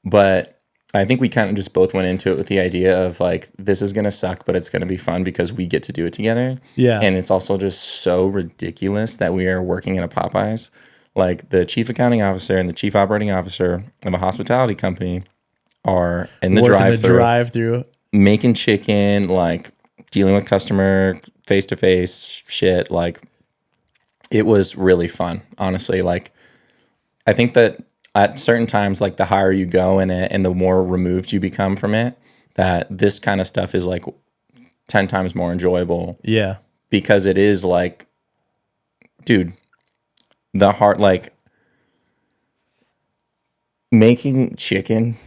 But I think we kind of just both went into it with the idea of like, this is going to suck, but it's going to be fun because we get to do it together.
Yeah.
And it's also just so ridiculous that we are working in a Popeyes. Like the chief accounting officer and the chief operating officer of a hospitality company are in the drive-through. Making chicken, like dealing with customer face-to-face shit. Like it was really fun, honestly. Like I think that at certain times, like the higher you go in it and the more removed you become from it, that this kind of stuff is like 10 times more enjoyable.
Yeah.
Because it is like, dude, the heart, like making chicken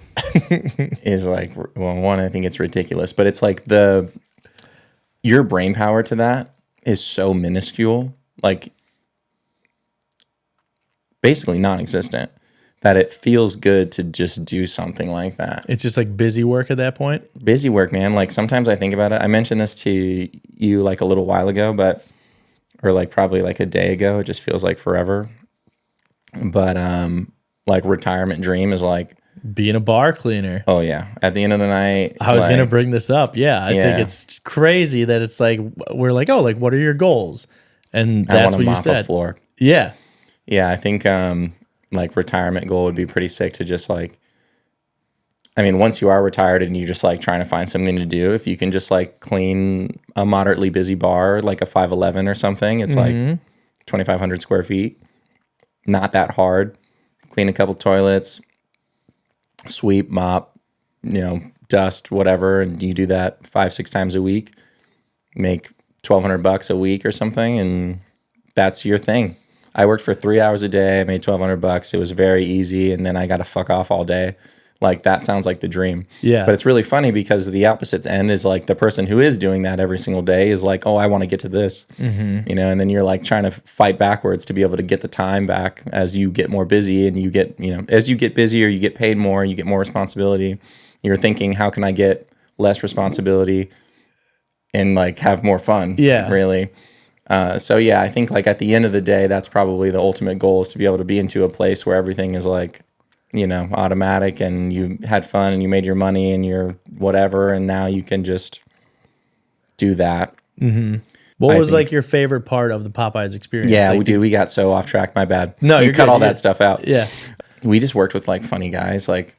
is like, well, one, I think it's ridiculous, but it's like your brain power to that is so minuscule, like basically non-existent, that it feels good to just do something like that.
It's just like busy work at that point.
Busy work, man. Like sometimes I think about it. I mentioned this to you like a little while ago, or like probably like a day ago. It just feels like forever. But like retirement dream is like
being a bar cleaner.
Oh yeah. At the end of the night,
I was gonna bring this up. Yeah, I think it's crazy that it's like we're like, oh, like what are your goals? And that's what you said.
Floor.
Yeah.
Yeah, I think like retirement goal would be pretty sick to just like, I mean, once you are retired and you're just like trying to find something to do, if you can just like clean a moderately busy bar, like a 511 or something, it's like 2,500 square feet. Not that hard. Clean a couple toilets, sweep, mop, dust, whatever, and you do that 5-6 times a week, make $1,200 a week or something, and that's your thing. I worked for 3 hours a day. I made $1,200. It was very easy, and then I got to fuck off all day. Like that sounds like the dream.
Yeah.
But it's really funny because the opposite end is like the person who is doing that every single day is like, oh, I want to get to this, and then you're like trying to fight backwards to be able to get the time back as you get more busy, and you get, as you get busier, you get paid more, you get more responsibility. You're thinking, how can I get less responsibility and like have more fun?
Yeah.
Really. So yeah, I think like at the end of the day, that's probably the ultimate goal, is to be able to be into a place where everything is like, automatic, and you had fun and you made your money and you're whatever, and now you can just do that.
Mm-hmm. What was like your favorite part of the Popeyes experience?
Yeah,
like,
we got so off track. My bad.
No,
you cut all that stuff out.
Yeah.
We just worked with like funny guys. Like,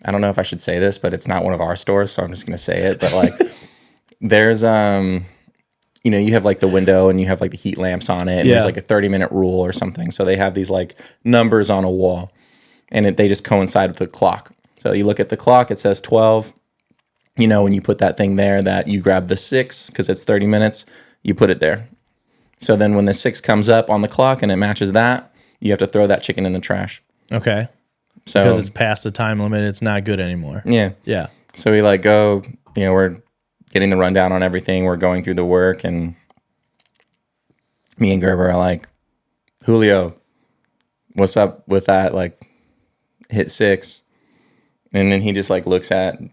I don't know if I should say this, but it's not one of our stores, so I'm just going to say it. But like, there's, you have like the window and you have like the heat lamps on it, and there's like a 30-minute rule or something. So they have these like numbers on a wall, and they just coincide with the clock. So you look at the clock, it says 12. When you put that thing there, that you grab the 6 because it's 30 minutes, you put it there. So then when the 6 comes up on the clock and it matches that, you have to throw that chicken in the trash.
Okay. So because it's past the time limit, it's not good anymore.
Yeah.
Yeah.
So we like go, we're getting the rundown on everything. We're going through the work, and me and Gerber are like, Julio, what's up with that? Like, hit 6. And then he just like looks at the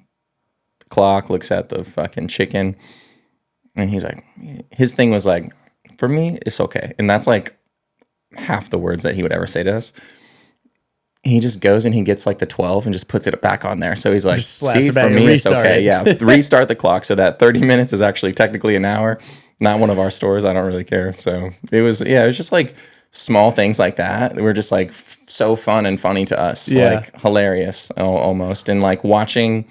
clock, looks at the fucking chicken, and he's like, his thing was like, for me, it's okay. And that's like half the words that he would ever say to us. He just goes and he gets like the 12 and just puts it back on there. So he's like, see, for me, it's okay. Yeah, restart the clock. So that 30 minutes is actually technically an hour. Not one of our stores. I don't really care. So it was just like small things like that. They were just like so fun and funny to us.
Yeah.
Like hilarious almost. And like watching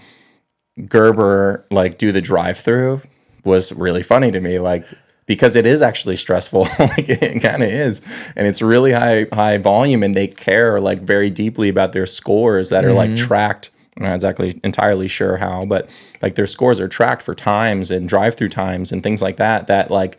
Gerber like do the drive-through was really funny to me. Like, because it is actually stressful. Like it kind of is. And it's really high volume, and they care like very deeply about their scores that are like tracked. I'm not exactly entirely sure how, but like their scores are tracked for times and drive-through times and things like that, that like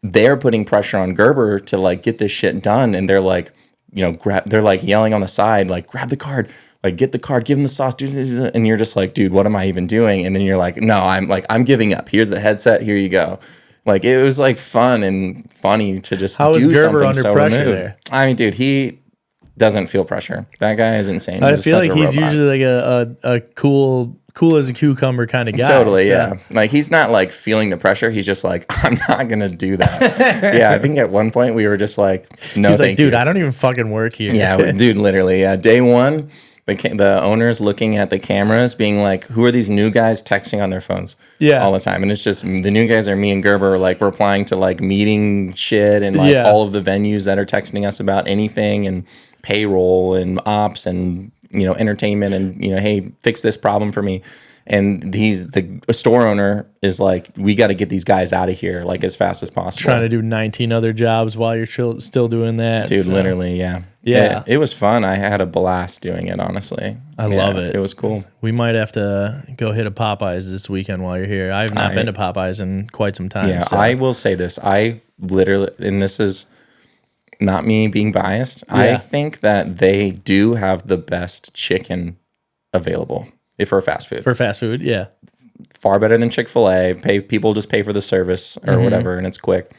they're putting pressure on Gerber to like get this shit done. And they're like, they're like yelling on the side, like, grab the card, like get the card, give him the sauce. And you're just like, dude, what am I even doing? And then you're like, no, I'm giving up. Here's the headset. Here you go. Like, it was like fun and funny to just do something under so pressure removed. There? I mean, dude, he doesn't feel pressure. That guy is insane.
I feel like he's usually like a cool as a cucumber kind of guy.
Totally, so. Yeah. Like, he's not like feeling the pressure. He's just like, I'm not gonna do that. Yeah, I think at one point we were just like, no, he's like,
dude, I don't even fucking work here.
Yeah, dude, literally. Yeah, day one. The owners looking at the cameras being like, who are these new guys texting on their phones all the time? And it's just the new guys are me and Gerber, like replying to like meeting shit and like all of the venues that are texting us about anything and payroll and ops and, entertainment and, hey, fix this problem for me. And the store owner is like, we got to get these guys out of here like as fast as possible.
Trying to do 19 other jobs while you're still doing that.
Dude, literally, yeah. Yeah. It was fun. I had a blast doing it, honestly.
I love it.
It was cool.
We might have to go hit a Popeyes this weekend while you're here. I've not been to Popeyes in quite some time.
Yeah,
so.
I will say this. I literally, and this is not me being biased, I think that they do have the best chicken available. For fast food.
For fast food, yeah.
Far better than Chick-fil-A. People just pay for the service or whatever, and it's quick.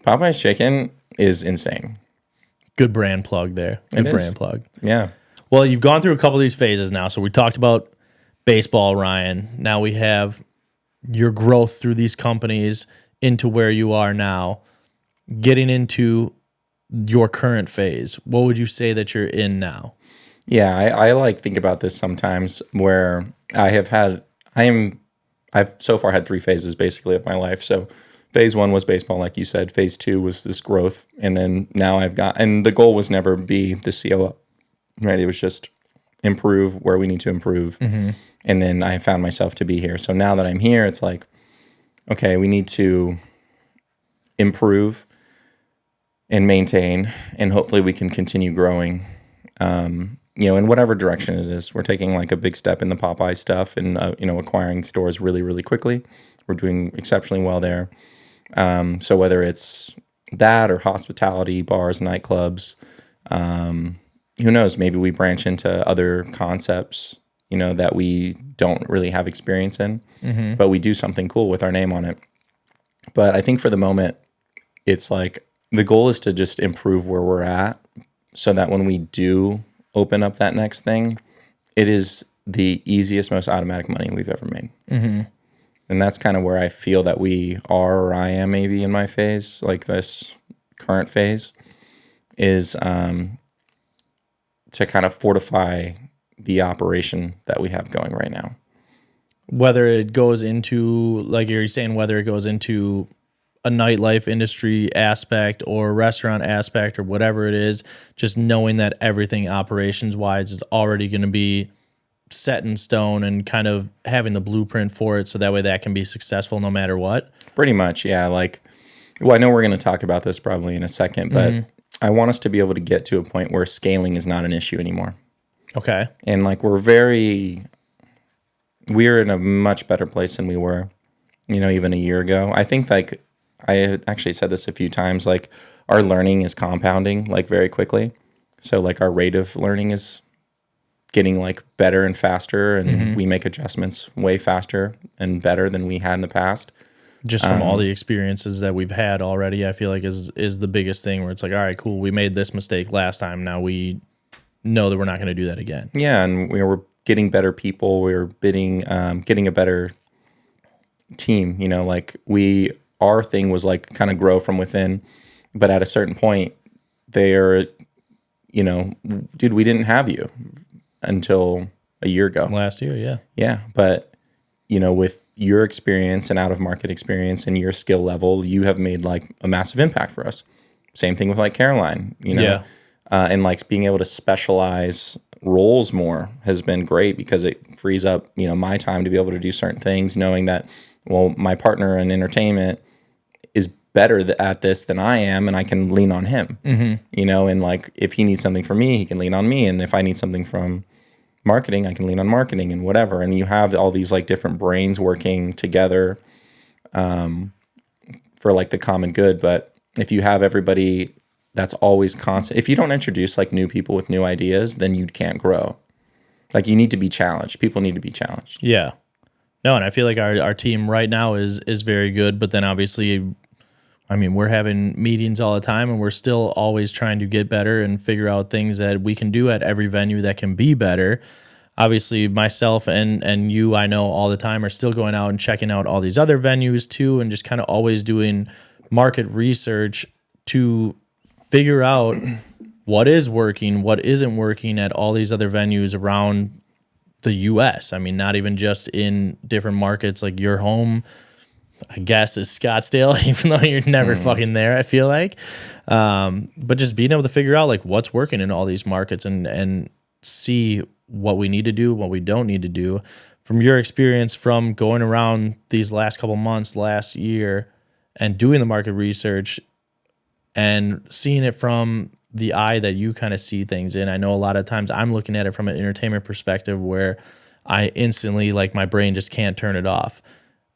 Popeye's chicken is insane.
Good brand plug there. Good brand plug.
Yeah.
Well, you've gone through a couple of these phases now. So we talked about baseball, Ryan. Now we have your growth through these companies into where you are now. Getting into your current phase, what would you say that you're in now?
Yeah, I like think about this sometimes where I've so far had 3 phases basically of my life. So phase 1 was baseball, like you said. Phase 2 was this growth. And then now and the goal was never be the COO, right? It was just improve where we need to improve. Mm-hmm. And then I found myself to be here. So now that I'm here, it's like, okay, we need to improve and maintain, and hopefully we can continue growing. In whatever direction it is. We're taking like a big step in the Popeye stuff and, acquiring stores really, really quickly. We're doing exceptionally well there. So whether it's that or hospitality, bars, nightclubs, who knows, maybe we branch into other concepts, that we don't really have experience in, but we do something cool with our name on it. But I think for the moment, it's like the goal is to just improve where we're at so that when we do open up that next thing, it is the easiest, most automatic money we've ever made. Mm-hmm. And that's kind of where I feel that we are, or I am maybe in my phase, like this current phase, is to kind of fortify the operation that we have going right now.
Whether it goes into, like you're saying, whether it goes into a nightlife industry aspect or restaurant aspect or whatever it is, just knowing that everything operations wise is already going to be set in stone and kind of having the blueprint for it so that way that can be successful no matter what.
Pretty much. Yeah. Like, well, I know we're going to talk about this probably in a second, but I want us to be able to get to a point where scaling is not an issue anymore.
Okay.
And like, we're in a much better place than we were, even a year ago. I think like, I actually said this a few times, like our learning is compounding like very quickly. So like our rate of learning is getting like better and faster, and we make adjustments way faster and better than we had in the past.
Just from all the experiences that we've had already, I feel like is the biggest thing where it's like, all right, cool, we made this mistake last time. Now we know that we're not going to do that again.
Yeah, and we're getting better people. We're getting a better team. Like our thing was like kind of grow from within, but at a certain point, they are, you know, dude, we didn't have you until a year ago.
Last year, yeah.
Yeah. But, you know, with your experience and out of market experience and your skill level, you have made like a massive impact for us. Same thing with like Caroline, you know,
Yeah.
And like being able to specialize roles more has been great because it frees up, you know, my time to be able to do certain things, knowing that, well, my partner in entertainment is better at this than I am, and I can lean on him, you know, and like if he needs something from me, he can lean on me. And if I need something from marketing, I can lean on marketing and whatever. And you have all these like different brains working together for like the common good. But if you have everybody that's always constant, if you don't introduce like new people with new ideas, then you can't grow. Like you need to be challenged. People need to be challenged.
Yeah. No, and I feel like our team right now is very good, but then obviously, I mean, we're having meetings all the time and we're still always trying to get better and figure out things that we can do at every venue that can be better. Obviously, myself and you, I know all the time, are still going out and checking out all these other venues too, and just kind of always doing market research to figure out what is working, what isn't working at all these other venues around the U.S. I mean, not even just in different markets. Like your home, I guess, is Scottsdale, even though you're never fucking there, I feel like. But just being able to figure out like what's working in all these markets and see what we need to do, what we don't need to do. From your experience from going around these last couple months, last year, and doing the market research and seeing it from the eye that you kind of see things in. I know a lot of times I'm looking at it from an entertainment perspective where I instantly, like, my brain just can't turn it off.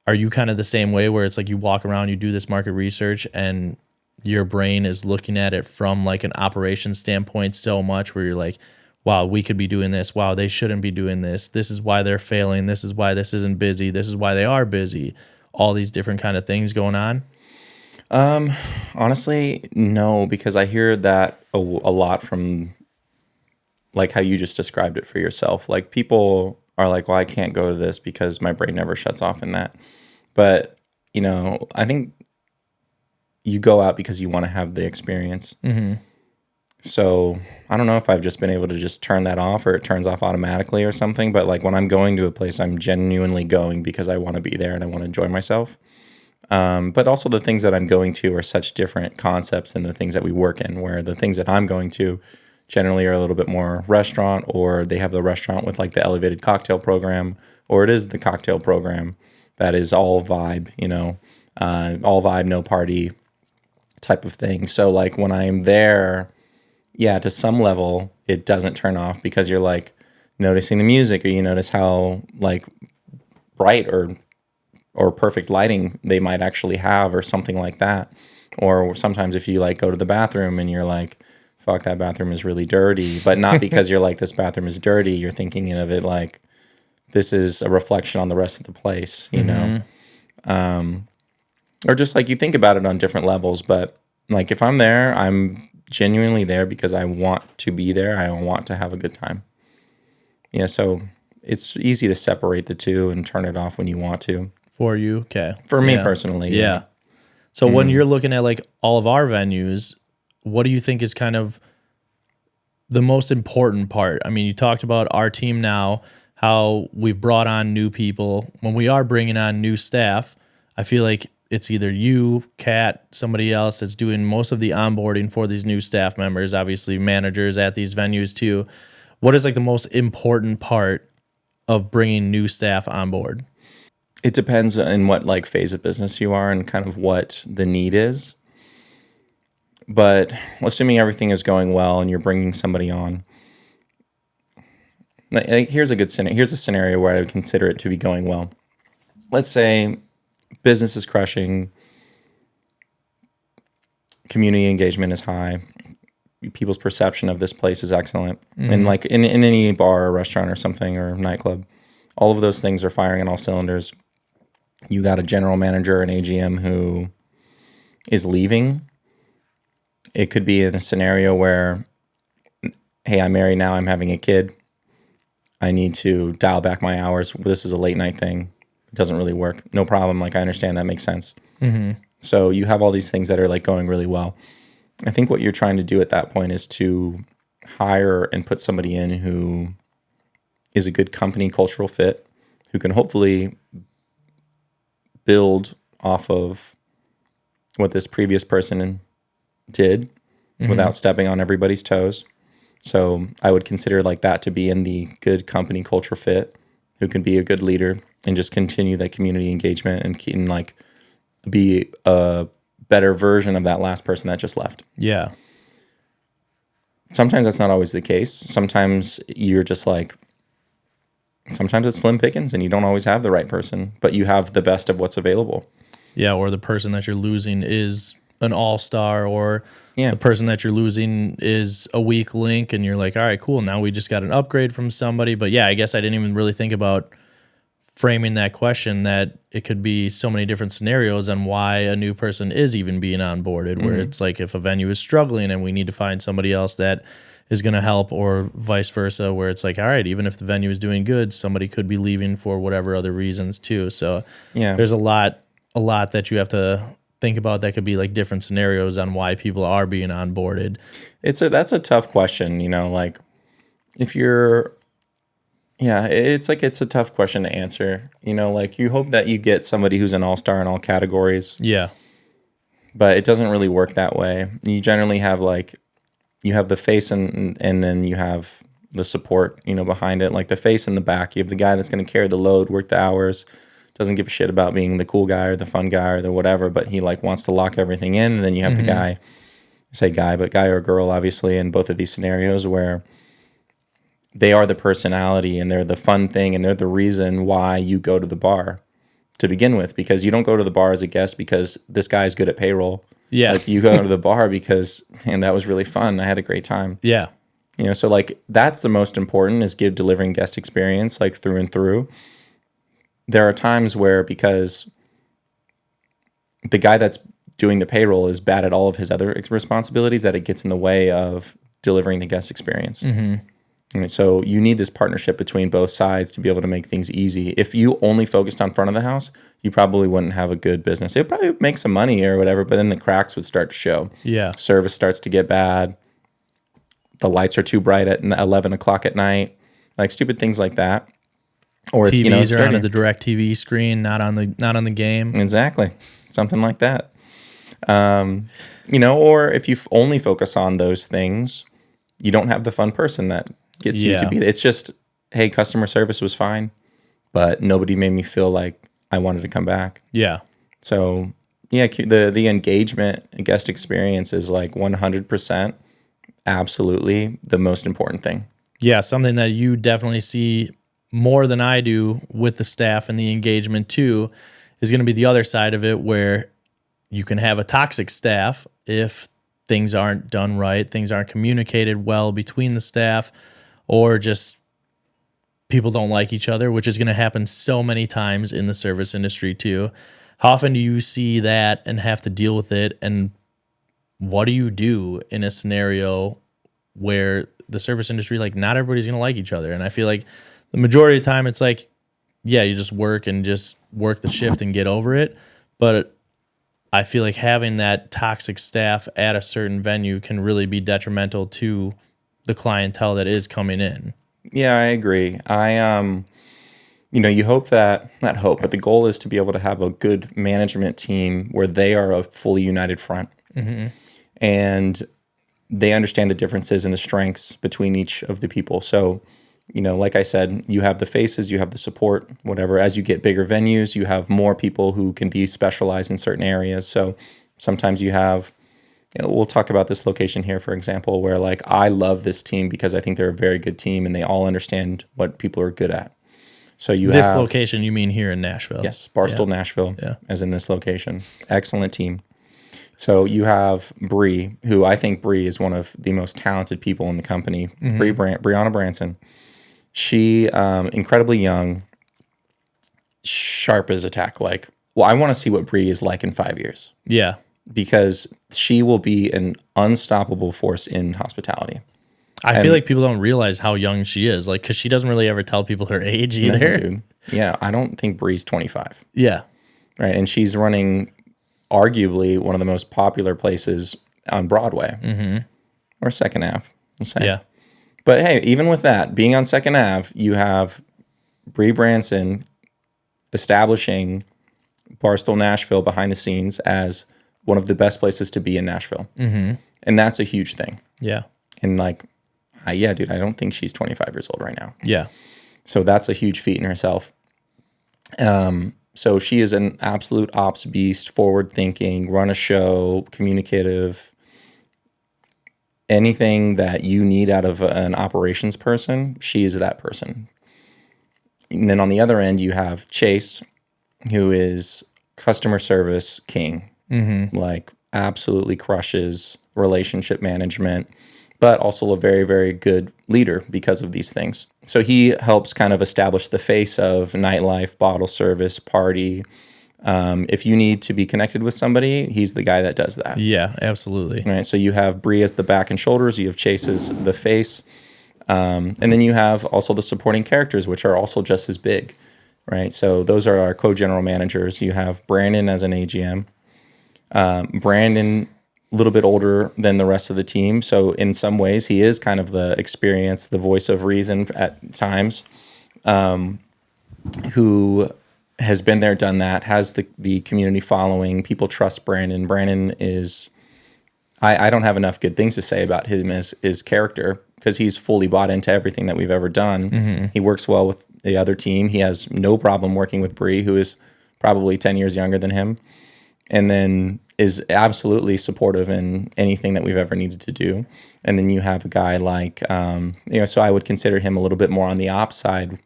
Are you kind of the same way where it's like you walk around, you do this market research and your brain is looking at it from like an operations standpoint so much where you're like, wow, we could be doing this. Wow, they shouldn't be doing this. This is why they're failing. This is why this isn't busy. This is why they are busy. All these different kind of things going on.
Honestly, no, because I hear that a lot from like how you just described it for yourself. Like people are like, well, I can't go to this because my brain never shuts off in that. But, you know, I think you go out because you want to have the experience. Mm-hmm. So I don't know if I've just been able to just turn that off or it turns off automatically or something. But like when I'm going to a place, I'm genuinely going because I want to be there and I want to enjoy myself. But also the things that I'm going to are such different concepts than the things that we work in, where the things that I'm going to generally are a little bit more restaurant, or they have the restaurant with like the elevated cocktail program, or it is the cocktail program that is all vibe, you know, all vibe, no party type of thing. So like when I'm there, yeah, to some level, it doesn't turn off because you're like noticing the music, or you notice how like bright or perfect lighting they might actually have or something like that. Or sometimes if you like go to the bathroom and you're like, fuck, that bathroom is really dirty, but not because you're like, this bathroom is dirty. You're thinking of it like, this is a reflection on the rest of the place, you know? Or just like you think about it on different levels. But like if I'm there, I'm genuinely there because I want to be there. I want to have a good time. Yeah, so it's easy to separate the two and turn it off when you want to.
For you, okay.
For me personally.
Yeah. So when you're looking at like all of our venues, what do you think is kind of the most important part? I mean, you talked about our team now, how we've brought on new people. When we are bringing on new staff, I feel like it's either you, Kat, somebody else that's doing most of the onboarding for these new staff members, obviously managers at these venues too. What is like the most important part of bringing new staff on board?
It depends on what like phase of business you are and kind of what the need is. But assuming everything is going well and you're bringing somebody on, like here's a good scenario. Here's a scenario where I would consider it to be going well. Let's say business is crushing, community engagement is high, people's perception of this place is excellent, and like in any bar or restaurant or something or nightclub, all of those things are firing on all cylinders. You got a general manager, an AGM who is leaving. It could be in a scenario where, hey, I'm married now, I'm having a kid. I need to dial back my hours. This is a late night thing. It doesn't really work. No problem. Like, I understand that makes sense. Mm-hmm. So you have all these things that are like going really well. I think what you're trying to do at that point is to hire and put somebody in who is a good company cultural fit, who can hopefully build off of what this previous person did without stepping on everybody's toes. So I would consider like that to be in the good company culture fit, who can be a good leader and just continue that community engagement and can like be a better version of that last person that just left.
Yeah.
Sometimes that's not always the case. Sometimes you're just like, sometimes it's slim pickings and you don't always have the right person, but you have the best of what's available.
Yeah, or the person that you're losing is an all-star, or the person that you're losing is a weak link, and you're like, all right, cool, now we just got an upgrade from somebody. But yeah, I guess I didn't even really think about framing that question, that it could be so many different scenarios on why a new person is even being onboarded, where it's like if a venue is struggling and we need to find somebody else that is going to help, or vice versa, where it's like, all right, even if the venue is doing good, somebody could be leaving for whatever other reasons too. So there's a lot that you have to think about that could be like different scenarios on why people are being onboarded.
That's a tough question, you know, like if you're, it's a tough question to answer, you know, like you hope that you get somebody who's an all-star in all categories.
Yeah.
But it doesn't really work that way. You generally have like, you have the face and then you have the support, you know, behind it, like the face in the back. You have the guy that's going to carry the load, work the hours, doesn't give a shit about being the cool guy or the fun guy or the whatever, but he like wants to lock everything in. And then you have the guy, guy or girl, obviously, in both of these scenarios, where they are the personality and they're the fun thing and they're the reason why you go to the bar to begin with, because you don't go to the bar as a guest because this guy's good at payroll.
Yeah.
Like you go to the bar because, and that was really fun. I had a great time.
Yeah.
You know, so like that's the most important, is delivering guest experience like through and through. There are times where, because the guy that's doing the payroll is bad at all of his other responsibilities, that it gets in the way of delivering the guest experience. And so you need this partnership between both sides to be able to make things easy. If you only focused on front of the house, you probably wouldn't have a good business. It probably make some money or whatever, but then the cracks would start to show.
Yeah.
Service starts to get bad. The lights are too bright at 11 o'clock at night, like stupid things like that. Or
TVs
it's, you know,
are on the direct TV screen, not on the game.
Exactly. Something like that. You know, or if you only focus on those things, you don't have the fun person that gets you to be there. It's just, hey, customer service was fine, but nobody made me feel like I wanted to come back.
Yeah.
So yeah, the engagement and guest experience is like 100% absolutely the most important thing.
Yeah, something that you definitely see more than I do with the staff and the engagement too is going to be the other side of it, where you can have a toxic staff if things aren't done right, things aren't communicated well between the staff, or just people don't like each other, which is going to happen so many times in the service industry too. How often do you see that and have to deal with it? And what do you do in a scenario where the service industry, like not everybody's going to like each other? And I feel like the majority of the time it's like, yeah, you just work the shift and get over it. But I feel like having that toxic staff at a certain venue can really be detrimental to the clientele that is coming in.
Yeah, I agree. You know, you hope that, not hope, but the goal is to be able to have a good management team where they are a fully united front. And they understand the differences and the strengths between each of the people. So, you know, like I said, you have the faces, you have the support, whatever. As you get bigger venues, you have more people who can be specialized in certain areas. So sometimes you have, you know, we'll talk about this location here, for example, where like I love this team because I think they're a very good team and they all understand what people are good at. So you
this
have
location, you mean here in Nashville?
Yes, Barstool, Nashville, as in this location. Excellent team. So you have Bree, who I think Bree is one of the most talented people in the company. Brianna Branson. She incredibly young, sharp as a tack. Like, well, I want to see what Bree is like in 5 years.
Yeah.
Because she will be an unstoppable force in hospitality.
I feel like people don't realize how young she is, like, because she doesn't really ever tell people her age either.
Dude. Yeah, I don't think Bree's 25.
Yeah.
Right, and she's running arguably one of the most popular places on Broadway or Second Ave. We'll say.
Yeah.
But hey, even with that, being on Second Ave, you have Bree Branson establishing Barstool Nashville behind the scenes as one of the best places to be in Nashville. And that's a huge thing.
Yeah.
And like, yeah, dude, I don't think she's 25 years old right now.
Yeah.
So that's a huge feat in herself. So she is an absolute ops beast, forward thinking, run a show, communicative, anything that you need out of an operations person, she is that person. And then on the other end, you have Chase, who is customer service king, like absolutely crushes relationship management, but also a very, very good leader because of these things. So he helps kind of establish the face of nightlife, bottle service, party. If you need to be connected with somebody, he's the guy that does that.
Yeah, absolutely.
Right. So you have Bree as the back and shoulders. You have Chase as the face. And then you have also the supporting characters, which are also just as big. Right. So those are our co-general managers. You have Brandon as an AGM. Brandon, a little bit older than the rest of the team. So in some ways, he is kind of the experience, the voice of reason at times, who has been there, done that, has the community following. People trust Brandon. Brandon is, I don't have enough good things to say about him as his character because he's fully bought into everything that we've ever done. He works well with the other team. He has no problem working with Bree, who is probably 10 years younger than him, and then is absolutely supportive in anything that we've ever needed to do. And then you have a guy like, so I would consider him a little bit more on the ops side.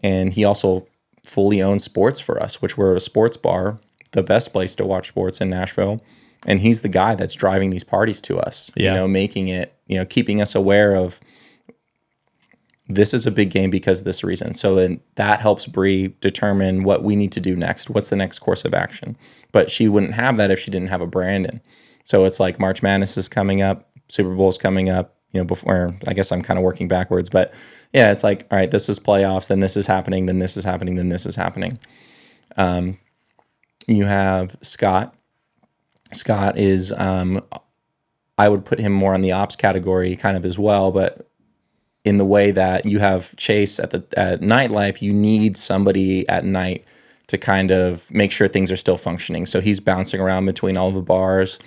And he also fully owns sports for us, which we're a sports bar, the best place to watch sports in Nashville. And he's the guy that's driving these parties to us, making it, keeping us aware of this is a big game because of this reason. So then that helps Bree determine what we need to do next. What's the next course of action? But she wouldn't have that if she didn't have a Brandon. So it's like March Madness is coming up, Super Bowl's coming up, before, I guess I'm kind of working backwards, but yeah, it's like, all right, this is playoffs, then this is happening, then this is happening, then this is happening. You have Scott. Scott is, I would put him more on the ops category kind of as well, but in the way that you have Chase at nightlife, you need somebody at night to kind of make sure things are still functioning. So he's bouncing around between all the bars,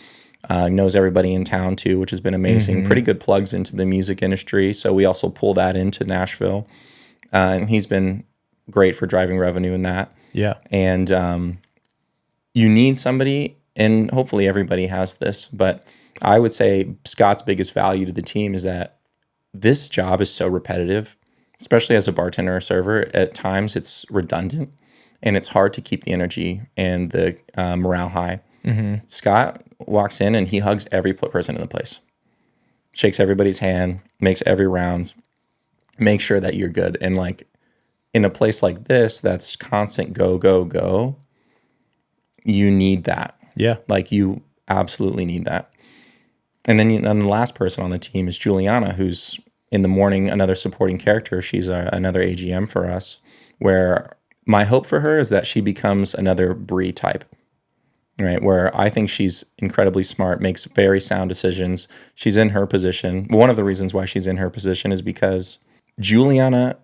knows everybody in town too, which has been amazing. Pretty good plugs into the music industry. So we also pull that into Nashville. And he's been great for driving revenue in that.
Yeah.
And you need somebody, and hopefully everybody has this, but I would say Scott's biggest value to the team is that this job is so repetitive, especially as a bartender or server. At times it's redundant and it's hard to keep the energy and the morale high. Scott walks in and he hugs every person in the place, shakes everybody's hand, makes every round, makes sure that you're good. And like in a place like this, that's constant go, go, go. You need that.
Yeah.
Like you absolutely need that. And then and the last person on the team is Juliana, who's in the morning another supporting character. She's another AGM for us, where my hope for her is that she becomes another Bree type, right? Where I think she's incredibly smart, makes very sound decisions. She's in her position. One of the reasons why she's in her position is because Juliana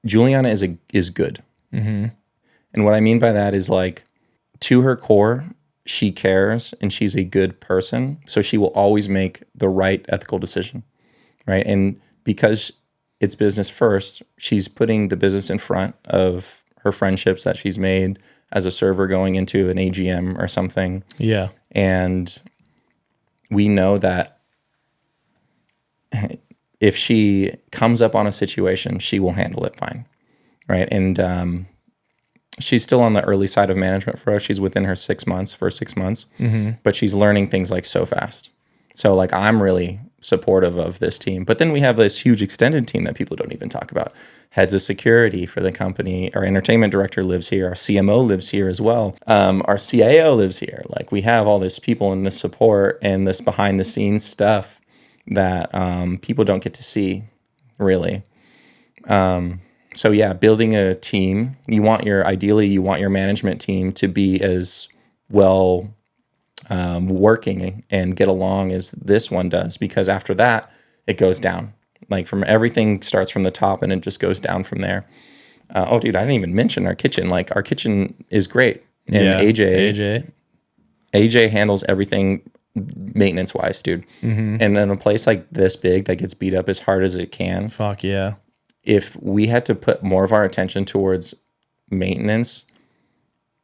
is good. And what I mean by that is like to her core, she cares and she's a good person. So she will always make the right ethical decision, right? And because it's business first, she's putting the business in front of her friendships that she's made as a server going into an AGM or something.
Yeah.
And we know that if she comes up on a situation, she will handle it fine, right? And she's still on the early side of management for us. She's within her 6 months, but she's learning things like so fast. So like I'm really supportive of this team. But then we have this huge extended team that people don't even talk about. Heads of security for the company. Our entertainment director lives here. Our CMO lives here as well. Our CAO lives here. Like we have all this people and this support and this behind the scenes stuff that people don't get to see really. So yeah, building a team, you want your management team to be as well working and get along as this one does, because after that it goes down. Like from everything starts from the top and it just goes down from there. Oh, dude, I didn't even mention our kitchen. Like our kitchen is great, and AJ handles everything maintenance wise, dude. And in a place like this big that gets beat up as hard as it can,
fuck yeah.
If we had to put more of our attention towards maintenance,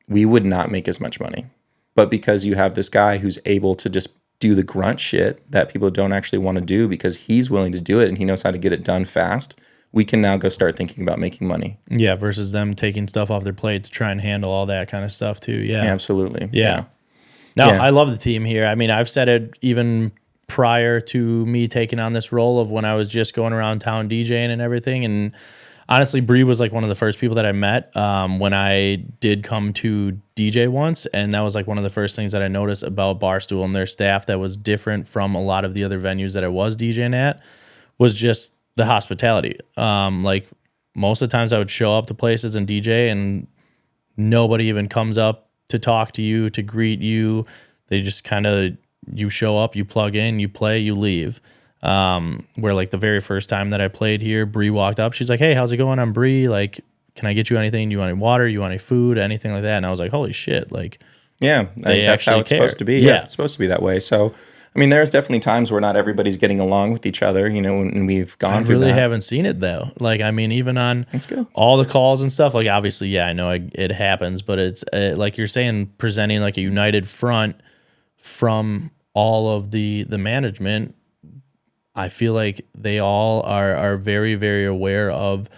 we would not make as much money. But because you have this guy who's able to just do the grunt shit that people don't actually want to do because he's willing to do it and he knows how to get it done fast, we can now go start thinking about making money.
Yeah, versus them taking stuff off their plate to try and handle all that kind of stuff too. Yeah.
Absolutely.
Yeah. No, I love the team here. I mean, I've said it even prior to me taking on this role of when I was just going around town DJing and everything. And honestly, Bree was like one of the first people that I met when I did come to DJ once. And that was like one of the first things that I noticed about Barstool and their staff that was different from a lot of the other venues that I was DJing at, was just the hospitality. Like most of the times I would show up to places and DJ and nobody even comes up to talk to you, to greet you. They just kind of, you show up, you plug in, you play, you leave. Where like the very first time that I played here, Bree walked up. She's like, "Hey, how's it going? I'm Bree. Like, can I get you anything? Do you want any water? You want any food? Anything like that?" And I was like, "Holy shit!" Like,
yeah, that's how it's supposed to be. Yeah, it's supposed to be that way. So, I mean, there's definitely times where not everybody's getting along with each other, you know, and we've gone through that. I really
haven't seen it though. Like, I mean, even on all the calls and stuff, like obviously, yeah, I know it happens, but it's like you're saying, presenting like a united front from all of the management. I feel like they all are very, very aware of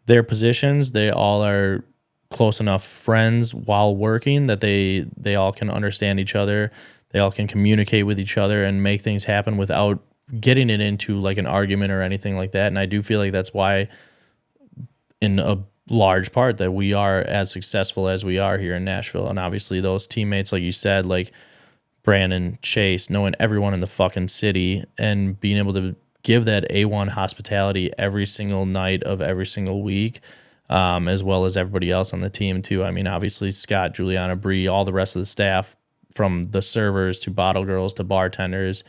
their positions. They all are close enough friends while working that they all can understand each other. They all can communicate with each other and make things happen without getting it into like an argument or anything like that. And I do feel like that's why, in a large part, that we are as successful as we are here in Nashville. And obviously those teammates, like you said, like Brandon, Chase, knowing everyone in the fucking city and being able to give that A1 hospitality every single night of every single week, as well as everybody else on the team too. I mean, obviously Scott, Juliana, Bree, all the rest of the staff, from the servers to bottle girls to bartenders,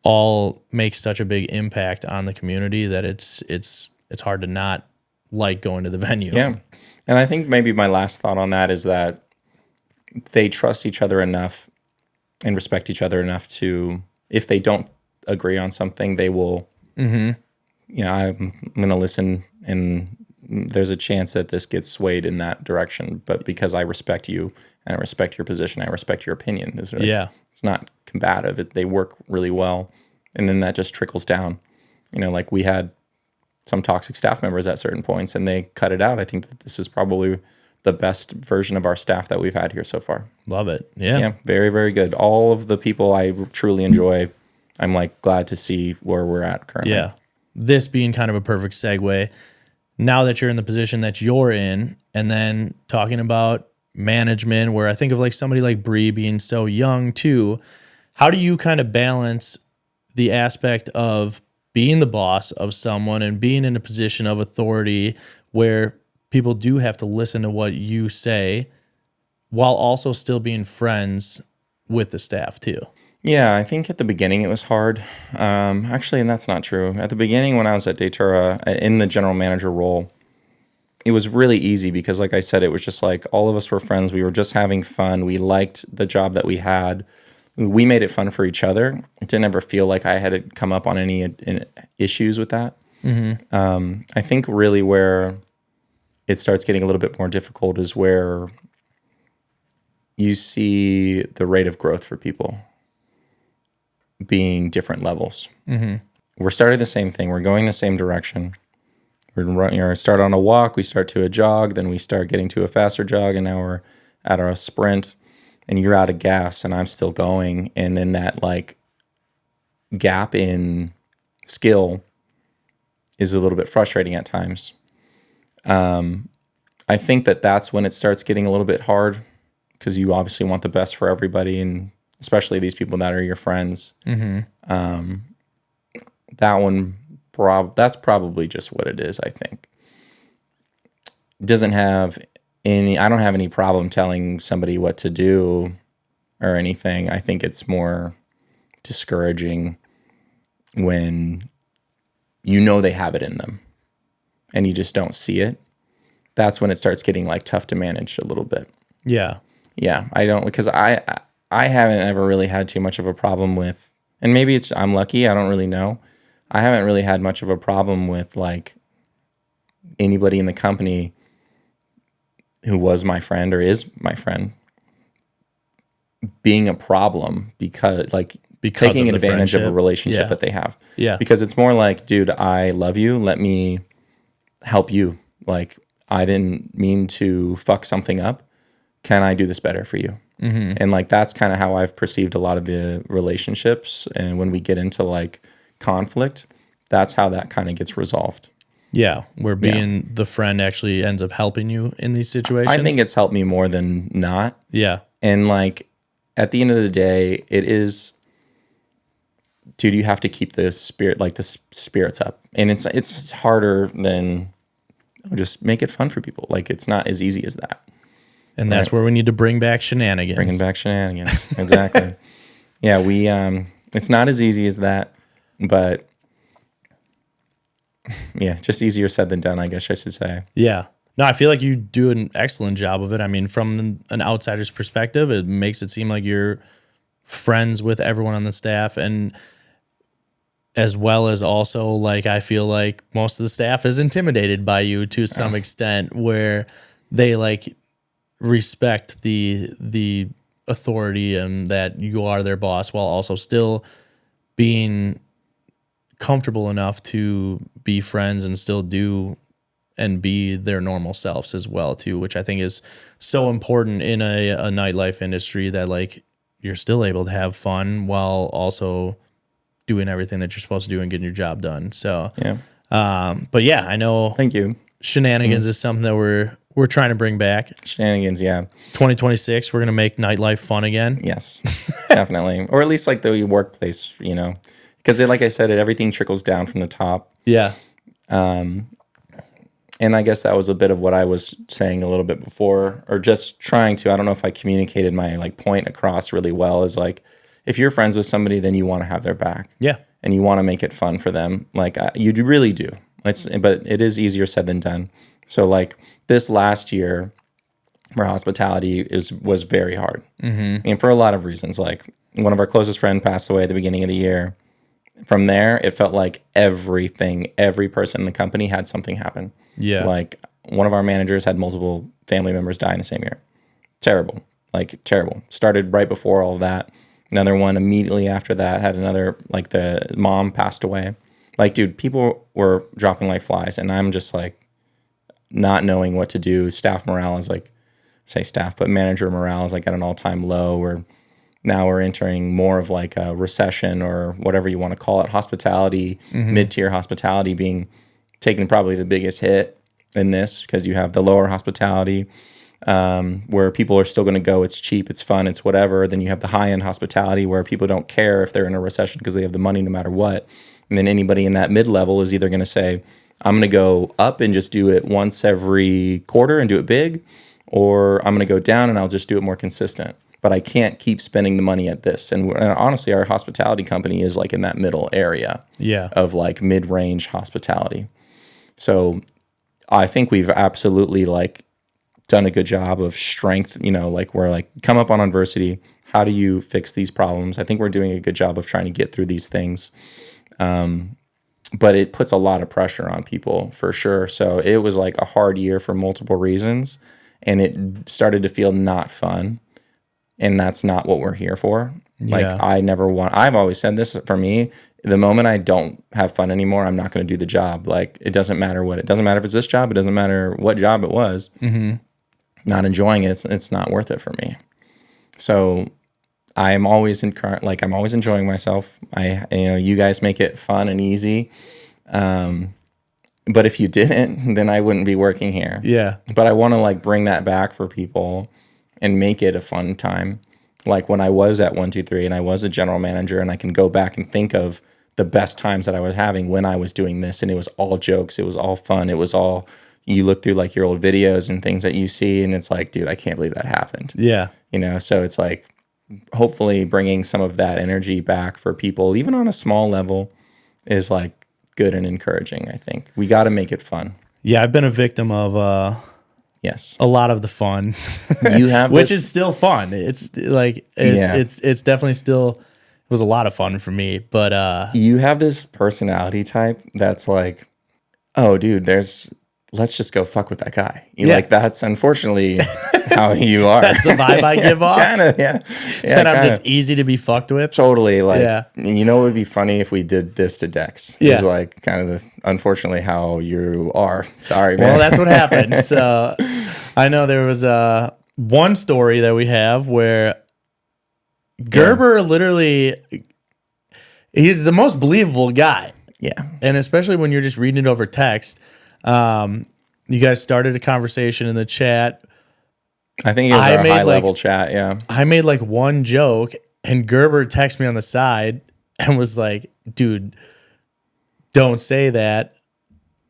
all make such a big impact on the community that it's hard to not like going to the venue.
Yeah. And I think maybe my last thought on that is that they trust each other enough and respect each other enough to, if they don't agree on something, they will, you know, I'm going to listen, and there's a chance that this gets swayed in that direction. But because I respect you and I respect your position, I respect your opinion. It's not combative. They work really well. And then that just trickles down. You know, like we had some toxic staff members at certain points and they cut it out. I think that this is probably the best version of our staff that we've had here so far.
Love it. Yeah.
Very, very good. All of the people I truly enjoy. I'm like glad to see where we're at currently.
Yeah. This being kind of a perfect segue. Now that you're in the position that you're in, and then talking about management, where I think of like somebody like Bree being so young too, how do you kind of balance the aspect of being the boss of someone and being in a position of authority where people do have to listen to what you say while also still being friends with the staff too?
Yeah, I think at the beginning it was hard. Actually, and that's not true. At the beginning when I was at Datura in the general manager role, it was really easy because, like I said, it was just like all of us were friends. We were just having fun. We liked the job that we had. We made it fun for each other. It didn't ever feel like I had to come up on any issues with that. I think really where it starts getting a little bit more difficult is where you see the rate of growth for people being different levels. We're starting the same thing. We're going the same direction. We're start on a walk, we start to a jog, then we start getting to a faster jog, and now we're at a sprint, and you're out of gas, and I'm still going. And then that like gap in skill is a little bit frustrating at times. I think that that's when it starts getting a little bit hard because you obviously want the best for everybody, and especially these people that are your friends. That one, that's probably just what it is, I think. I don't have any problem telling somebody what to do or anything. I think it's more discouraging when you know they have it in them and you just don't see it. That's when it starts getting like tough to manage a little bit.
Yeah.
Yeah, I don't, because I haven't ever really had too much of a problem with, and maybe I'm lucky, I don't really know. I haven't really had much of a problem with like anybody in the company who was my friend or is my friend being a problem because taking advantage of a relationship that they have.
Yeah.
Because it's more like, dude, I love you. Let me help you. Like, I didn't mean to fuck something up. Can I do this better for you? Mm-hmm. And like, that's kind of how I've perceived a lot of the relationships. And when we get into like conflict, that's how that kind of gets resolved.
Yeah. Where being the friend actually ends up helping you in these situations.
I think it's helped me more than not.
Yeah.
And like, at the end of the day, it is, dude, you have to keep the spirits up. And it's harder than just make it fun for people. Like, it's not as easy as that.
And that's where we need to bring back shenanigans.
Bringing back shenanigans. Exactly. Yeah, it's not as easy as that, but yeah, just easier said than done, I guess I should say.
Yeah. No, I feel like you do an excellent job of it. I mean, from an outsider's perspective, it makes it seem like you're friends with everyone on the staff, and as well as also, like, I feel like most of the staff is intimidated by you to some extent, where they like respect the authority and that you are their boss, while also still being comfortable enough to be friends and still do and be their normal selves as well too, which I think is so important in a nightlife industry, that like you're still able to have fun while also doing everything that you're supposed to do and getting your job done. So, but yeah, I know.
Thank you.
Shenanigans is something that we're trying to bring back.
Shenanigans, yeah.
2026, we're gonna make nightlife fun again.
Yes, definitely, or at least like the workplace, because like I said, everything trickles down from the top.
Yeah.
And I guess that was a bit of what I was saying a little bit before, or just trying to, I don't know if I communicated my like point across really well, is like, if you're friends with somebody, then you want to have their back.
Yeah.
And you want to make it fun for them. Like you really do. But it is easier said than done. So like this last year, where hospitality was very hard. Mm-hmm. And for a lot of reasons, like one of our closest friends passed away at the beginning of the year. From there, it felt like every person in the company had something happen.
Yeah.
Like one of our managers had multiple family members die in the same year. Terrible. Like terrible. Started right before all of that. Another one immediately after that had another, like the mom passed away. Like, dude, people were dropping like flies, and I'm just like not knowing what to do. Staff morale is like, but manager morale is like at an all-time low. Now we're entering more of like a recession, or whatever you want to call it. Hospitality, mid-tier hospitality being taking probably the biggest hit in this, because you have the lower hospitality where people are still going to go. It's cheap, it's fun, it's whatever. Then you have the high-end hospitality where people don't care if they're in a recession because they have the money no matter what. And then anybody in that mid-level is either going to say, I'm going to go up and just do it once every quarter and do it big, or I'm going to go down and I'll just do it more consistent. But I can't keep spending the money at this. And honestly, our hospitality company is like in that middle area of like mid-range hospitality. So I think we've absolutely like done a good job of strength, like we're like come up on adversity. How do you fix these problems? I think we're doing a good job of trying to get through these things. But it puts a lot of pressure on people for sure. So it was like a hard year for multiple reasons, and it started to feel not fun. And that's not what we're here for. Like I've always said this, for me, the moment I don't have fun anymore, I'm not going to do the job. Like it doesn't matter it doesn't matter if it's this job. It doesn't matter what job it was. Mm-hmm. Not enjoying it. It's not worth it for me. So I'm always I'm always enjoying myself. You guys make it fun and easy. But if you didn't, then I wouldn't be working here.
Yeah.
But I want to like bring that back for people and make it a fun time. Like when I was at 123 and I was a general manager, and I can go back and think of the best times that I was having when I was doing this, and it was all jokes. It was all fun. It was all, you look through like your old videos and things that you see, and it's like, dude, I can't believe that happened.
Yeah.
So it's like, hopefully bringing some of that energy back for people, even on a small level, is like good and encouraging. I think we got to make it fun.
Yeah, I've been a victim of
Yes,
a lot of the fun.
You have
which is still fun. It's like
Yeah.
it's definitely still, it was a lot of fun for me. But
you have this personality type that's like, oh, dude, let's just go fuck with that guy.
Yeah.
Like, that's unfortunately how you are.
that's the vibe I give off.
Kind of, yeah.
And I'm
kinda.
just easy to be fucked with.
Totally. Like,
Yeah.
you know, it would be funny if we did this to Dex.
Yeah.
It's like kind of unfortunately how you are. Sorry, man.
Well, that's what happened. So I know there was one story that we have where Gerber literally, he's the most believable guy.
Yeah.
And especially when you're just reading it over text. You guys started a conversation in the chat.
I think it was our high level chat. Yeah.
I made like one joke and Gerber texted me on the side and was like, dude, don't say that.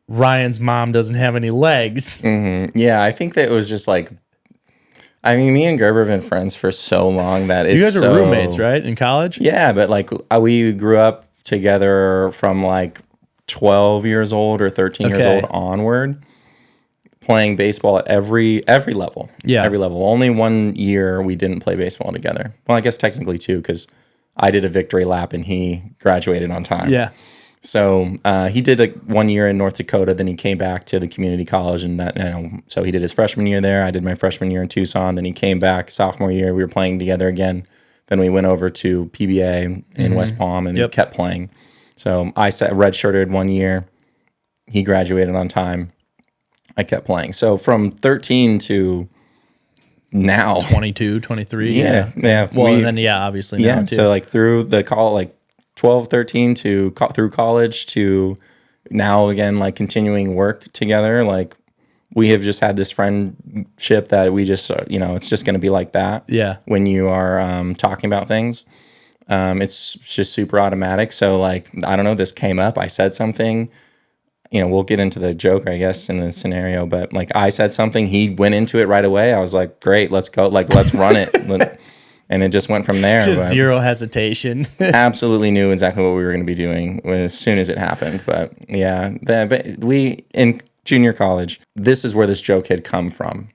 Ryan's mom doesn't have any legs.
Mm-hmm. Yeah. I think that it was just like, I mean, me and Gerber have been friends for so long that it's
You guys are roommates, right? In college?
Yeah. But like we grew up together from like 12 years old or 13 years old onward, playing baseball at every level.
Yeah.
Every level. Only 1 year we didn't play baseball together. Well, I guess technically 2, because I did a victory lap and he graduated on time.
Yeah.
So he did 1 year in North Dakota, then he came back to the community college, and so he did his freshman year there. I did my freshman year in Tucson. Then he came back sophomore year. We were playing together again. Then we went over to PBA in West Palm and kept playing. So I redshirted 1 year. He graduated on time. I kept playing. So from 13 to now,
22, 23.
Yeah.
Well, then obviously now too.
So like through the like 12, 13 through college to now again, like continuing work together. Like we have just had this friendship that we just, it's just going to be like that.
Yeah.
When you are talking about things, it's just super automatic. So like, I don't know, this came up, I said something, we'll get into the joke, I guess, in the scenario, but like I said something, he went into it right away. I was like, great, let's go. Like, let's run it. And it just went from there.
Just zero hesitation.
Absolutely knew exactly what we were going to be doing as soon as it happened. But yeah, we in junior college, this is where this joke had come from.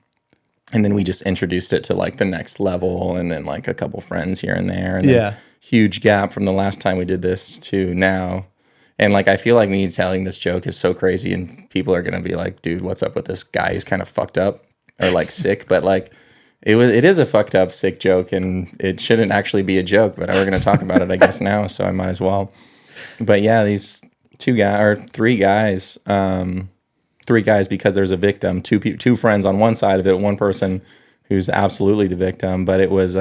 And then we just introduced it to like the next level, and then like a couple friends here and there. And then huge gap from the last time we did this to now. And like, I feel like me telling this joke is so crazy, and people are going to be like, dude, what's up with this guy? He's kind of fucked up or like sick. But like, it is a fucked up, sick joke, and it shouldn't actually be a joke, but we're going to talk about it, I guess, now, so I might as well. But yeah, these three guys, because there's a victim, two friends on one side of it, one person who's absolutely the victim, but it was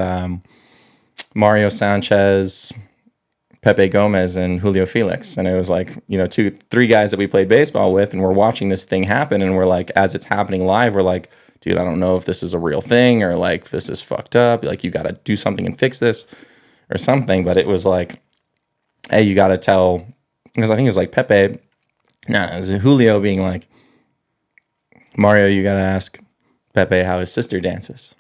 Mario Sanchez, Pepe Gomez, and Julio Felix. And it was like, three guys that we played baseball with, and we're watching this thing happen, and we're like, as it's happening live, we're like, dude, I don't know if this is a real thing or like if this is fucked up. Like, you got to do something and fix this or something. But it was like, hey, you got to tell, because I think it was like Pepe, it was Julio being like, Mario, you got to ask Pepe how his sister dances.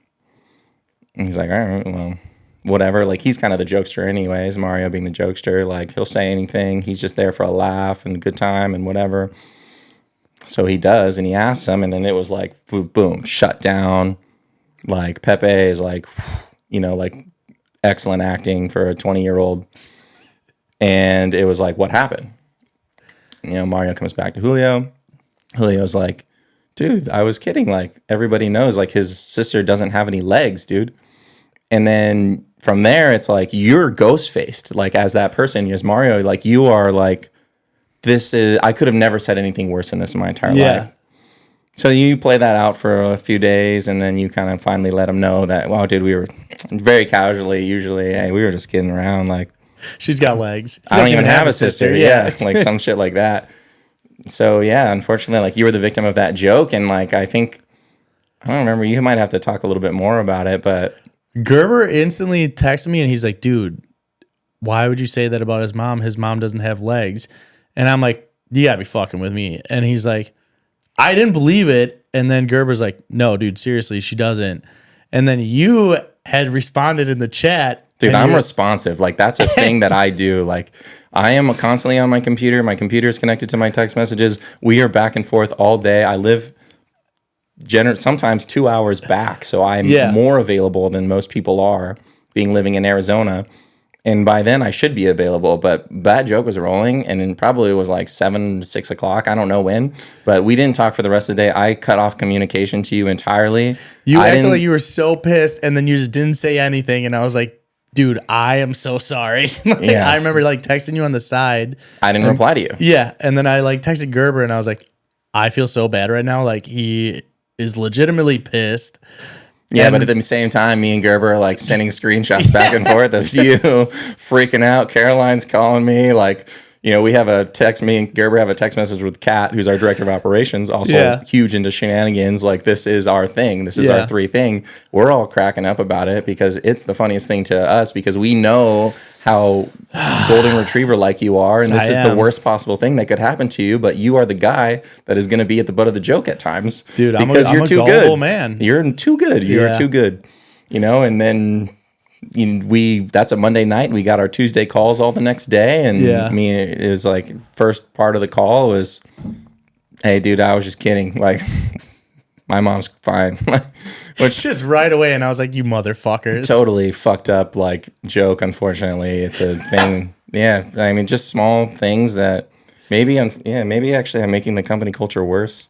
And he's like, all right, well, whatever. Like, he's kind of the jokester anyways, Mario being the jokester. Like, he'll say anything. He's just there for a laugh and a good time and whatever. So he does, and he asks him, and then it was like, boom, shut down. Like, Pepe is like, like excellent acting for a 20-year-old. And it was like, what happened? Mario comes back to Julio. Julio's like, dude, I was kidding. Like, everybody knows, like, his sister doesn't have any legs, dude. And then from there, it's like, you're ghost-faced, like, as that person. As Mario, like, you are like, I could have never said anything worse than this in my entire life. So you play that out for a few days, and then you kind of finally let them know that, wow, dude, we were very casually, usually, hey, we were just kidding around. Like,
she's got legs.
I don't even have a sister. Yeah. Like some shit like that. So yeah, unfortunately, like, you were the victim of that joke. And like, I don't remember, you might have to talk a little bit more about it, but
Gerber instantly texted me and he's like, dude, why would you say that about his mom? His mom doesn't have legs. And I'm like, you gotta be fucking with me. And he's like, I didn't believe it. And then Gerber's like, no, dude, seriously, she doesn't. And then you had responded in the chat.
Dude, I'm responsive. Like, that's a thing that I do. Like, I am constantly on my computer. My computer is connected to my text messages. We are back and forth all day. I live sometimes 2 hours back, so I'm more available than most people are, living in Arizona. And by then I should be available, but that joke was rolling, and it probably was like 6 o'clock. I don't know when, but we didn't talk for the rest of the day. I cut off communication to you entirely.
You acted like you were so pissed, and then you just didn't say anything. And I was like, dude, I am so sorry. I remember like texting you on the side.
I didn't reply to you.
Yeah. And then I like texted Gerber, and I was like, I feel so bad right now. Like, he is legitimately pissed.
Yeah, but at the same time, me and Gerber are like sending screenshots back and forth of you freaking out. Caroline's calling me. Like, we have me and Gerber have a text message with Kat, who's our director of operations, also huge into shenanigans. Like, this is our thing. This is our 3 thing. We're all cracking up about it because it's the funniest thing to us because we know how golden retriever like you are, and this is the worst possible thing that could happen to you, but you are the guy that is going to be at the butt of the joke at times.
Dude,
because
I'm a
too
gullible
good.
Man.
You're too good. You're too good. And then that's a Monday night. We got our Tuesday calls all the next day, and it was like first part of the call was, "Hey, dude, I was just kidding. Like, my mom's fine." Which
just right away, and I was like, "You motherfuckers!"
Totally fucked up like joke. Unfortunately, it's a thing. I mean, just small things that maybe actually I'm making the company culture worse.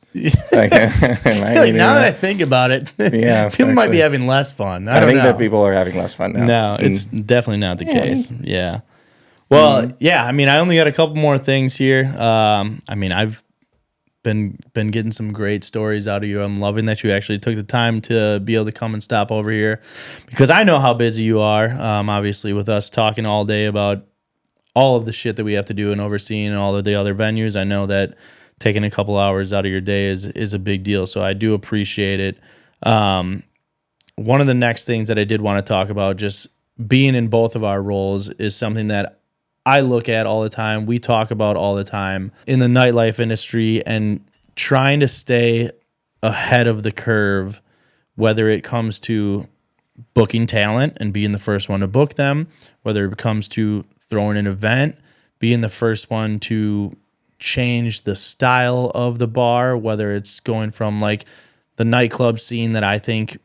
Like,
now that I think about it, people might be having less fun. I think
that people are having less fun now.
No, it's definitely not the case. Yeah. Well, I mean, I only got a couple more things here. I mean, I've been getting some great stories out of you. I'm loving that you actually took the time to be able to come and stop over here because I know how busy you are. Obviously, with us talking all day about all of the shit that we have to do and overseeing all of the other venues, I know that taking a couple hours out of your day is a big deal. So I do appreciate it. One of the next things that I did want to talk about, just being in both of our roles, is something that I look at all the time. We talk about all the time in the nightlife industry and trying to stay ahead of the curve, whether it comes to booking talent and being the first one to book them, whether it comes to throwing an event, being the first one to change the style of the bar, whether it's going from like the nightclub scene that I think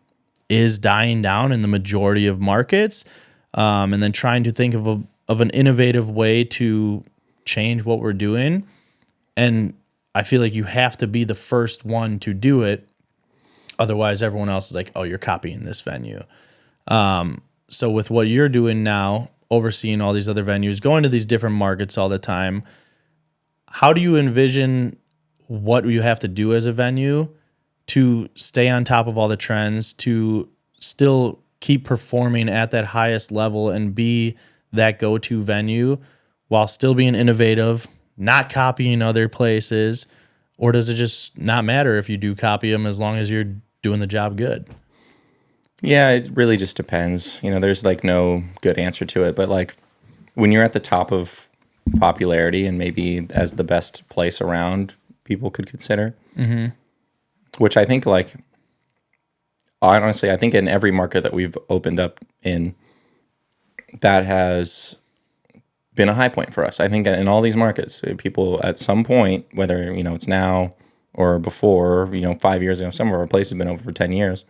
is dying down in the majority of markets, and then trying to think of an innovative way to change what we're doing. And I feel like you have to be the first one to do it. Otherwise, everyone else is like, oh, you're copying this venue. So with what you're doing now, overseeing all these other venues, going to these different markets all the time, how do you envision what you have to do as a venue to stay on top of all the trends, to still keep performing at that highest level and be that go-to venue while still being innovative, not copying other places? Or does it just not matter if you do copy them as long as you're doing the job good?
Yeah, it really just depends. There's like no good answer to it, but like when you're at the top of popularity and maybe as the best place around, people could consider, which I think like, honestly, I think in every market that we've opened up in, that has been a high point for us. I think in all these markets, people at some point, whether, it's now or before, 5 years ago, some of our places have been open for 10 years.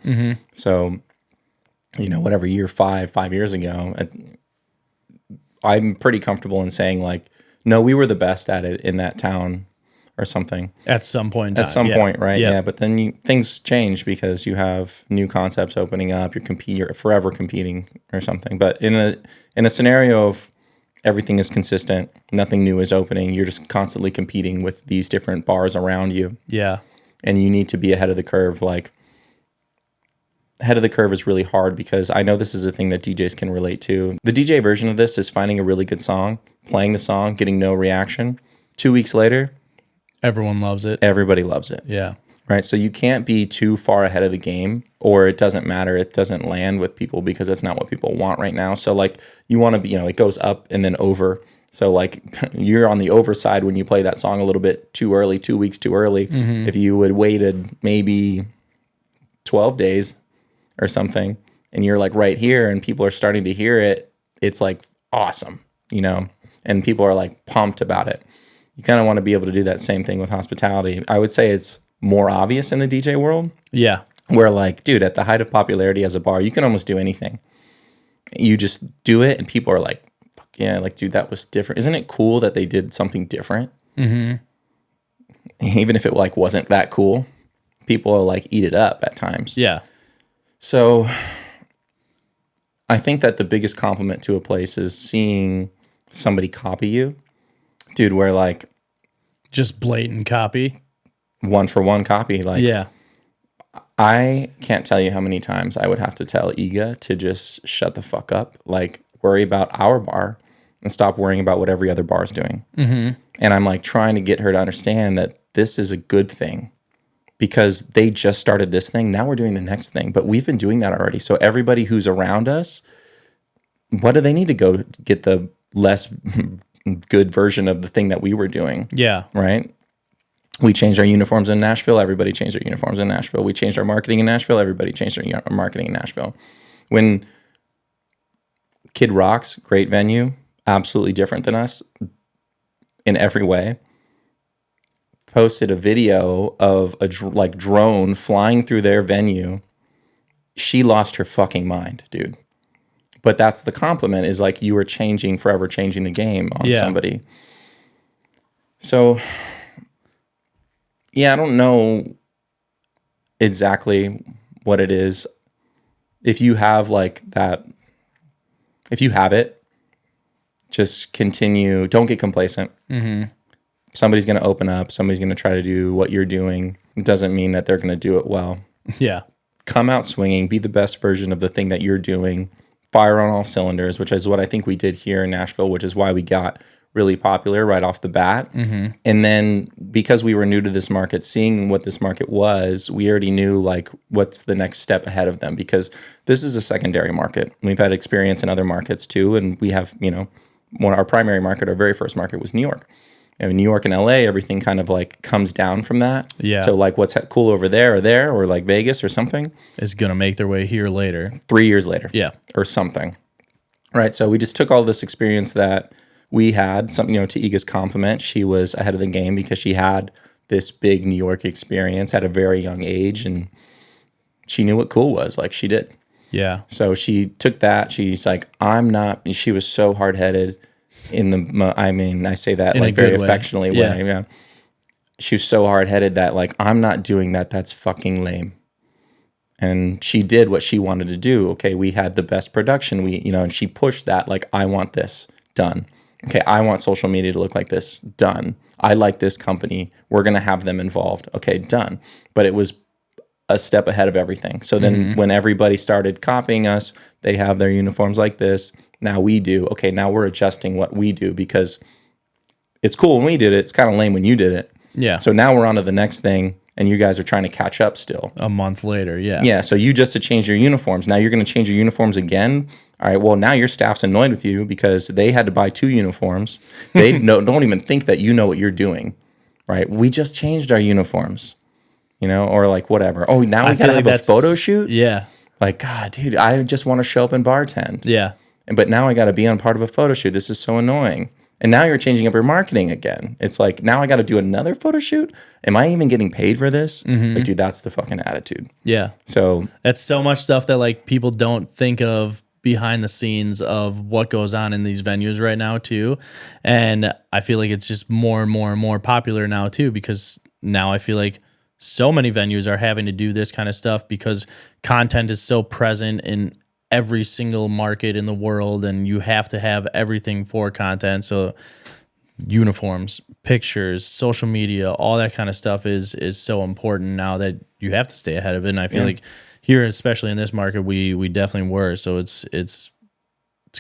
So, whatever year 5 years ago, I'm pretty comfortable in saying like, no, we were the best at it in that town or something.
At some point in time.
At some point, right? Yeah. But then things change because you have new concepts opening up. You're forever competing or something. But in a scenario of everything is consistent, nothing new is opening, you're just constantly competing with these different bars around you.
Yeah.
And you need to be ahead of the curve. Like, ahead of the curve is really hard because I know this is a thing that DJs can relate to. The DJ version of this is finding a really good song, playing the song, getting no reaction. 2 weeks later,
everyone loves it.
Everybody loves it.
Yeah.
Right. So you can't be too far ahead of the game, or it doesn't matter. It doesn't land with people because that's not what people want right now. So like you want to be, it goes up and then over. So like you're on the over side when you play that song a little bit too early, 2 weeks too early. If you would waited maybe 12 days or something and you're like right here and people are starting to hear it, it's like awesome, you know, and people are like pumped about it. You kind of want to be able to do that same thing with hospitality. I would say it's more obvious in the DJ world.
Yeah.
Where like, dude, at the height of popularity as a bar, you can almost do anything. You just do it and people are like, fuck yeah, like, dude, that was different. Isn't it cool that they did something different? Mm-hmm. Even if it like wasn't that cool, people will like eat it up at times.
Yeah.
So I think that the biggest compliment to a place is seeing somebody copy you. Dude, where like
just blatant copy.
One for one copy. Like,
yeah.
I can't tell you how many times I would have to tell Iga to just shut the fuck up, like worry about our bar and stop worrying about what every other bar is doing. Mm-hmm. And I'm like trying to get her to understand that this is a good thing because they just started this thing. Now we're doing the next thing, but we've been doing that already. So everybody who's around us, what do they need to go get the less good version of the thing that we were doing?
Yeah.
Right? We changed our uniforms in Nashville. Everybody changed their uniforms in Nashville. We changed our marketing in Nashville. Everybody changed their marketing in Nashville. When Kid Rock's, great venue, absolutely different than us in every way, posted a video of a drone flying through their venue. She lost her fucking mind, dude. But that's the compliment, is like you were forever changing the game on somebody. So yeah, I don't know exactly what it is. If you have like that, if you have it, just continue. Don't get complacent. Mm-hmm. Somebody's going to open up. Somebody's going to try to do what you're doing. It doesn't mean that they're going to do it well.
Yeah.
Come out swinging. Be the best version of the thing that you're doing. Fire on all cylinders, which is what I think we did here in Nashville, which is why we got really popular right off the bat. Mm-hmm. And then because we were new to this market, seeing what this market was, we already knew like what's the next step ahead of them, because this is a secondary market. We've had experience in other markets too. And we have, you know, our primary market, our very first market was New York. And in New York and LA, everything kind of like comes down from that.
Yeah.
So like what's cool over there, or like Vegas or something,
is going to make their way here later.
3 years later.
Yeah.
Or something. Right. So we just took all this experience that we had, something, you know, to Iga's compliment, she was ahead of the game because she had this big New York experience at a very young age, and she knew what cool was, like she did.
Yeah.
So she took that. She's like, I'm not. She was so hard headed. I mean, I say that in like very affectionately way. Yeah. She was so hard headed that like, I'm not doing that. That's fucking lame. And she did what she wanted to do. Okay, we had the best production. And she pushed that. Like, I want this done. Okay, I want social media to look like this. Done. I like this company. We're going to have them involved. Okay, done. But it was a step ahead of everything. So then when everybody started copying us, they have their uniforms like this. Now we do. Okay, now we're adjusting what we do because it's cool when we did it. It's kind of lame when you did it.
Yeah.
So now we're on to the next thing, and you guys are trying to catch up still.
A month later, yeah.
Yeah, so you just to change your uniforms. Now you're going to change your uniforms again? All right, well, now your staff's annoyed with you because they had to buy 2 uniforms. They don't even think that you know what you're doing, right? We just changed our uniforms, or like whatever. Oh, now we got to have a photo shoot?
Yeah.
Like, God, dude, I just want to show up and bartend.
Yeah.
But now I got to be on part of a photo shoot. This is so annoying. And now you're changing up your marketing again. It's like, now I got to do another photo shoot? Am I even getting paid for this? Mm-hmm. Like, dude, that's the fucking attitude.
Yeah.
So
that's so much stuff that like people don't think of behind the scenes of what goes on in these venues right now too. And I feel like it's just more and more and more popular now too, because now I feel like so many venues are having to do this kind of stuff because content is so present in every single market in the world, and you have to have everything for content. So uniforms, pictures, social media, all that kind of stuff is so important now that you have to stay ahead of it. And I feel like here, especially in this market, we definitely were. So it's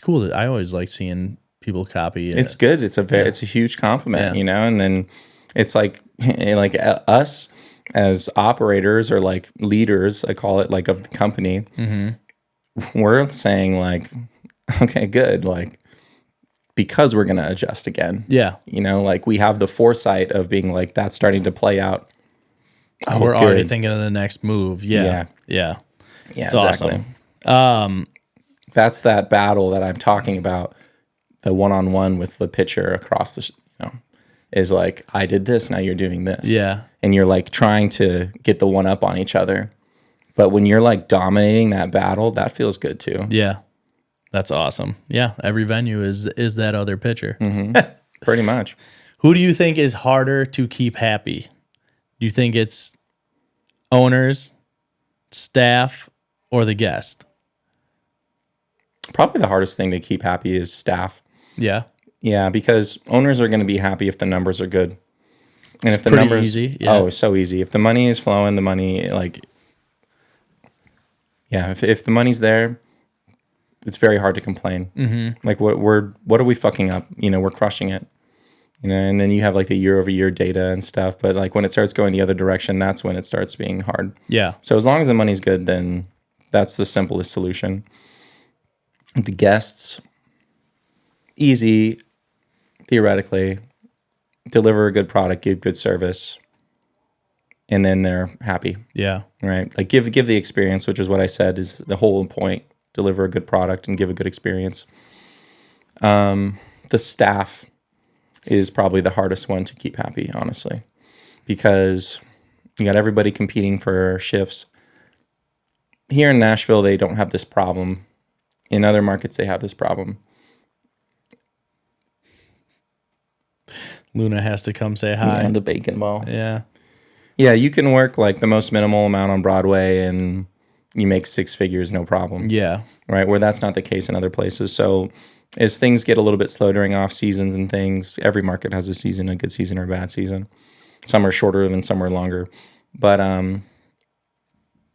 cool that I always like seeing people copy.
It's good. It's a huge compliment, and then it's like us as operators or like leaders, I call it, like, of the company. Mm-hmm. We're saying like, okay, good. Like, because we're going to adjust again. Yeah. Like we have the foresight of being like, that's starting to play out.
We're already thinking of the next move. Yeah.
Yeah,
It's
exactly.
awesome.
That's that battle that I'm talking about. The one-on-one with the pitcher across the, is like, I did this, now you're doing this.
Yeah.
And you're like trying to get the one up on each other. But when you're like dominating that battle, that feels good too.
Yeah. That's awesome. Yeah. Every venue is that other pitcher.
Pretty much.
Who do you think is harder to keep happy? Do you think it's owners, staff, or the guest?
Probably the hardest thing to keep happy is staff.
Yeah.
Yeah, because owners are going to be happy if the numbers are good. And if the
pretty
numbers,
easy. Yeah.
oh, so easy. If the money is flowing, the money if the money's there, it's very hard to complain. Mm-hmm. Like what are we fucking up? We're crushing it. And then you have like the year-over-year data and stuff. But like when it starts going the other direction, that's when it starts being hard.
Yeah.
So as long as the money's good, then that's the simplest solution. The guests, easy, theoretically, deliver a good product, give good service, and then they're happy.
Yeah.
Right? Like give the experience, which is what I said is the whole point. Deliver a good product and give a good experience. The staff is probably the hardest one to keep happy, honestly, because you got everybody competing for shifts. Here in Nashville, they don't have this problem. In other markets, they have this problem.
Luna has to come say hi.
And the bacon ball.
Yeah.
Yeah, you can work like the most minimal amount on Broadway and you make six figures, no problem.
Yeah.
Right, where that's not the case in other places. So as things get a little bit slow during off seasons and things, every market has a season, a good season or a bad season. Some are shorter than some are longer. But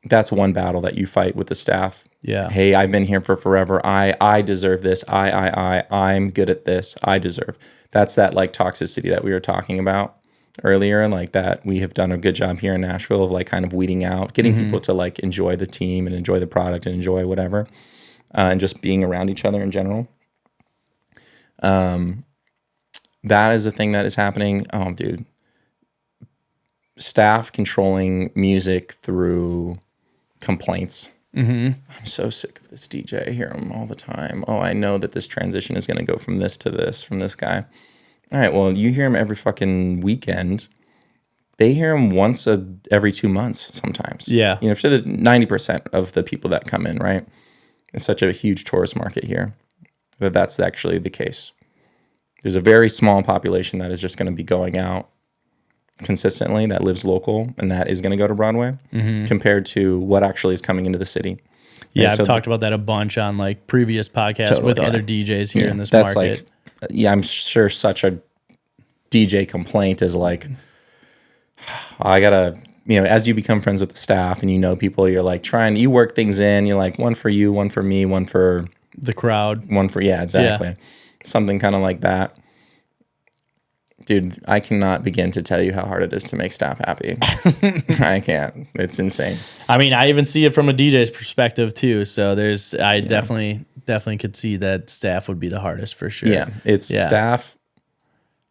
that's one battle that you fight with the staff.
Yeah.
Hey, I've been here for forever. I deserve this. I'm good at this. I deserve. That's that like toxicity that we were talking about earlier, and like that we have done a good job here in Nashville of like kind of weeding out, getting people to like enjoy the team and enjoy the product and enjoy whatever, and just being around each other in general. That is a thing that is happening. Oh, dude. Staff controlling music through complaints. I'm so sick of this DJ. I hear him all the time. Oh, I know that this transition is going to go from this to this, from this guy. All right, well, you hear him every fucking weekend. They hear him once every 2 months sometimes.
Yeah.
For the 90% of the people that come in, right? It's such a huge tourist market here that that's actually the case. There's a very small population that is just going to be going out consistently, that lives local, and that is going to go to Broadway compared to what actually is coming into the city.
Yeah, I've talked about that a bunch on like previous podcasts with other DJs here in this
that's
market.
Like, I'm sure such a DJ complaint is like, I gotta, as you become friends with the staff and people, you're like you work things in, you're like one for you, one for me, one for
the crowd,
one for, exactly. Yeah. Something kind of like that. Dude, I cannot begin to tell you how hard it is to make staff happy. I can't. It's insane.
I mean, I even see it from a DJ's perspective too. So I definitely could see that staff would be the hardest for sure.
Yeah, it's staff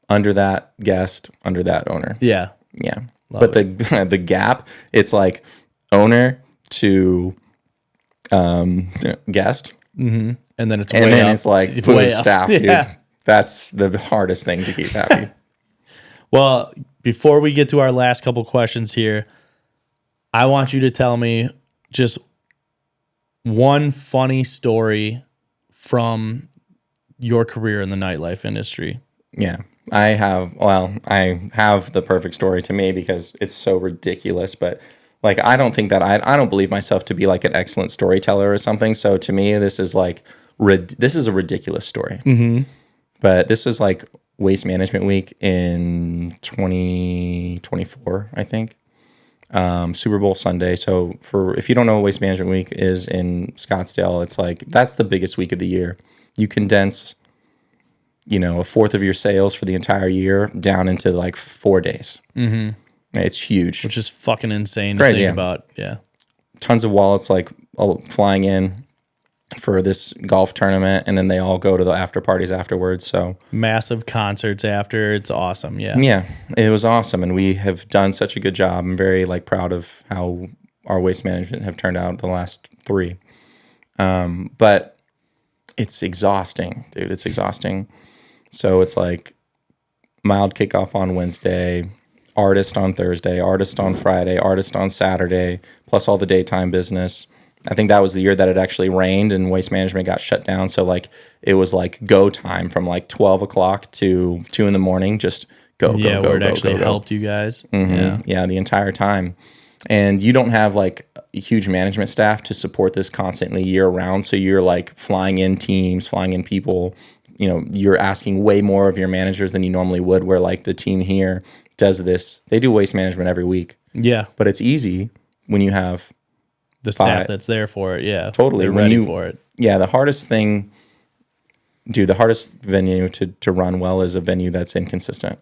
under that guest, under that owner.
Yeah.
Yeah. But the gap, it's like owner to guest.
Mm-hmm. And then it's
it's like staff, dude. Yeah. That's the hardest thing to keep happy.
Well, before we get to our last couple questions here, I want you to tell me just one funny story from your career in the nightlife industry.
Yeah, I have the perfect story to me because it's so ridiculous, but like, I don't think that I don't believe myself to be like an excellent storyteller or something. So to me, this is like, this is a ridiculous story. Mm-hmm. But this is like Waste Management Week in 2024, I think. Super Bowl Sunday. So if you don't know what Waste Management Week is in Scottsdale, it's like, that's the biggest week of the year. You condense, a fourth of your sales for the entire year down into like 4 days. Mm-hmm. It's huge.
Which is fucking insane
Crazy,
to think about. Yeah.
Tons of wallets like flying in for this golf tournament, and then they all go to the after parties afterwards. So
massive concerts after. It's awesome. Yeah.
Yeah, it was awesome. And we have done such a good job. I'm very proud of how our waste management have turned out the last 3. But it's exhausting, dude. It's exhausting. So it's like mild kickoff on Wednesday, artist on Thursday, artist on Friday, artist on Saturday, plus all the daytime business. I think that was the year that it actually rained and waste management got shut down. So like it was like go time from like 12 o'clock to 2 in the morning. Just go,
Yeah,
go,
where it
go,
actually
go, go.
helped you guys.
Yeah, the entire time. And you don't have like a huge management staff to support this constantly year round. So you're like flying in teams, flying in people. You know, you're asking way more of your managers than you normally would, where like the team here does this. They do waste management every week.
Yeah.
But it's easy when you have
the staff that's there for it. Yeah.
Totally.
They're ready for it.
Yeah. The hardest thing, dude, the hardest venue to run well is a venue that's inconsistent.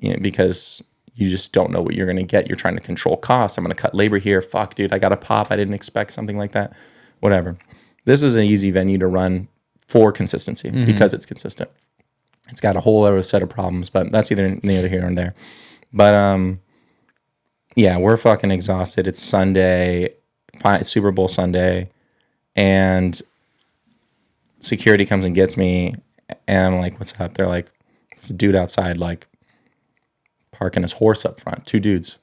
You know, because you just don't know what you're going to get. You're trying to control costs. I'm going to cut labor here. Fuck, dude, I got to pop. I didn't expect something like that. Whatever. This is an easy venue to run for consistency because it's consistent. It's got a whole other set of problems, but that's neither here nor there. But yeah, we're fucking exhausted. It's Sunday, Super Bowl Sunday, and security comes and gets me, and I'm like, "What's up?" They're like, "This dude outside, like, parking his horse up front." 2 dudes.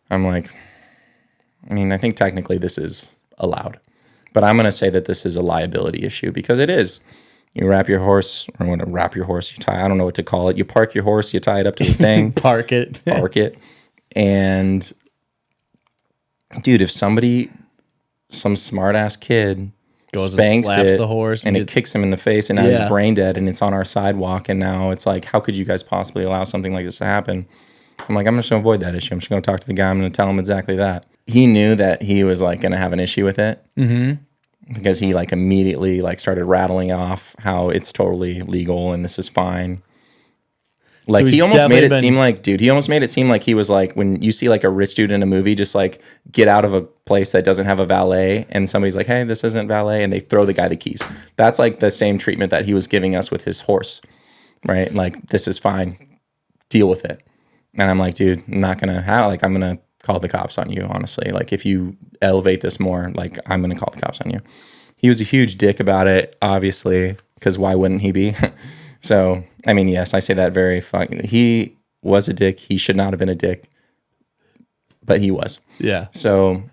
I'm like, I mean, I think technically this is allowed, but I'm going to say that this is a liability issue because it is. You wrap your horse, or want to wrap your horse, you tie, I don't know what to call it. You park your horse, you tie it up to the thing.
Park it.
And dude, if some smart ass kid
goes
spanks
and slaps
it
the horse
and it kicks him in the face and now he's
Yeah.
brain dead and it's on our sidewalk and now it's like, how could you guys possibly allow something like this to happen? I'm like, I'm just going to avoid that issue. I'm just going to talk to the guy. I'm going to tell him exactly that. He knew that he was like going to have an issue with it because he like immediately like started rattling off how it's totally legal and this is fine. Like,
So
he
he's
almost made it
definitely
seem like, dude, he almost made it seem like he was like, when you see like a rich dude in a movie, just like get out of a place that doesn't have a valet and somebody's like, hey, this isn't valet. And they throw the guy the keys. That's like the same treatment that he was giving us with his horse, right? Like, this is fine. Deal with it. And I'm like, dude, I'm not going to I'm going to call the cops on you, honestly. Like, if you elevate this more, like, I'm going to call the cops on you. He was a huge dick about it, obviously, because why wouldn't he be? So, I mean, yes, I say that very fucking. He was a dick. He should not have been a dick, but he was.
Yeah.
So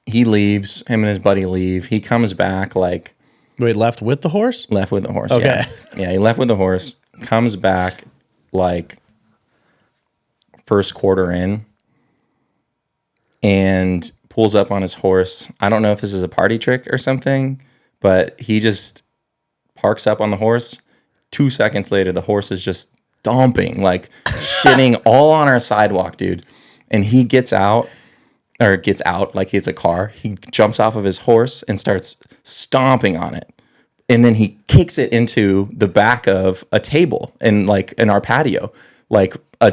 he leaves. Him and his buddy leave. He comes back like.
Wait, left with the horse?
Left with the horse.
Okay.
Yeah. Yeah, he left with the horse. Comes back like first quarter in and pulls up on his horse. I don't know if this is a party trick or something, but he just parks up on the horse. 2 seconds later, the horse is just stomping, like shitting all on our sidewalk, dude. And he gets out like he's a car. He jumps off of his horse and starts stomping on it. And then he kicks it into the back of a table in our patio, like a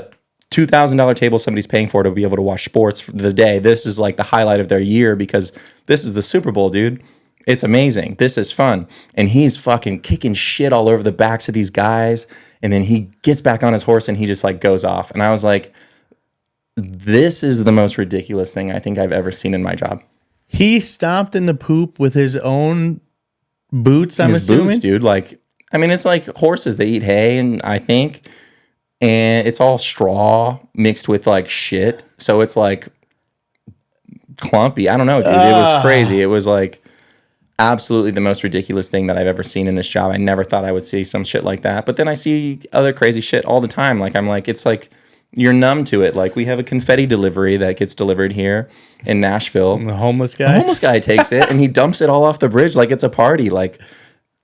$2,000 table somebody's paying for to be able to watch sports for the day. This is like the highlight of their year because this is the Super Bowl, dude. It's amazing. This is fun. And he's fucking kicking shit all over the backs of these guys. And then he gets back on his horse and he just like goes off. And I was like, this is the most ridiculous thing I think I've ever seen in my job.
He stomped in the poop with his own boots, I'm assuming?
Boots, dude. Like, I mean, it's like horses. They eat hay, and I think, and it's all straw mixed with like shit. So it's like clumpy. I don't know, dude. It was crazy. It was like absolutely the most ridiculous thing that I've ever seen in this job. I never thought I would see some shit like that. But then I see other crazy shit all the time. Like, I'm like, it's like you're numb to it. Like, we have a confetti delivery that gets delivered here in Nashville.
The homeless guy?
The homeless guy takes it and he dumps it all off the bridge like it's a party. Like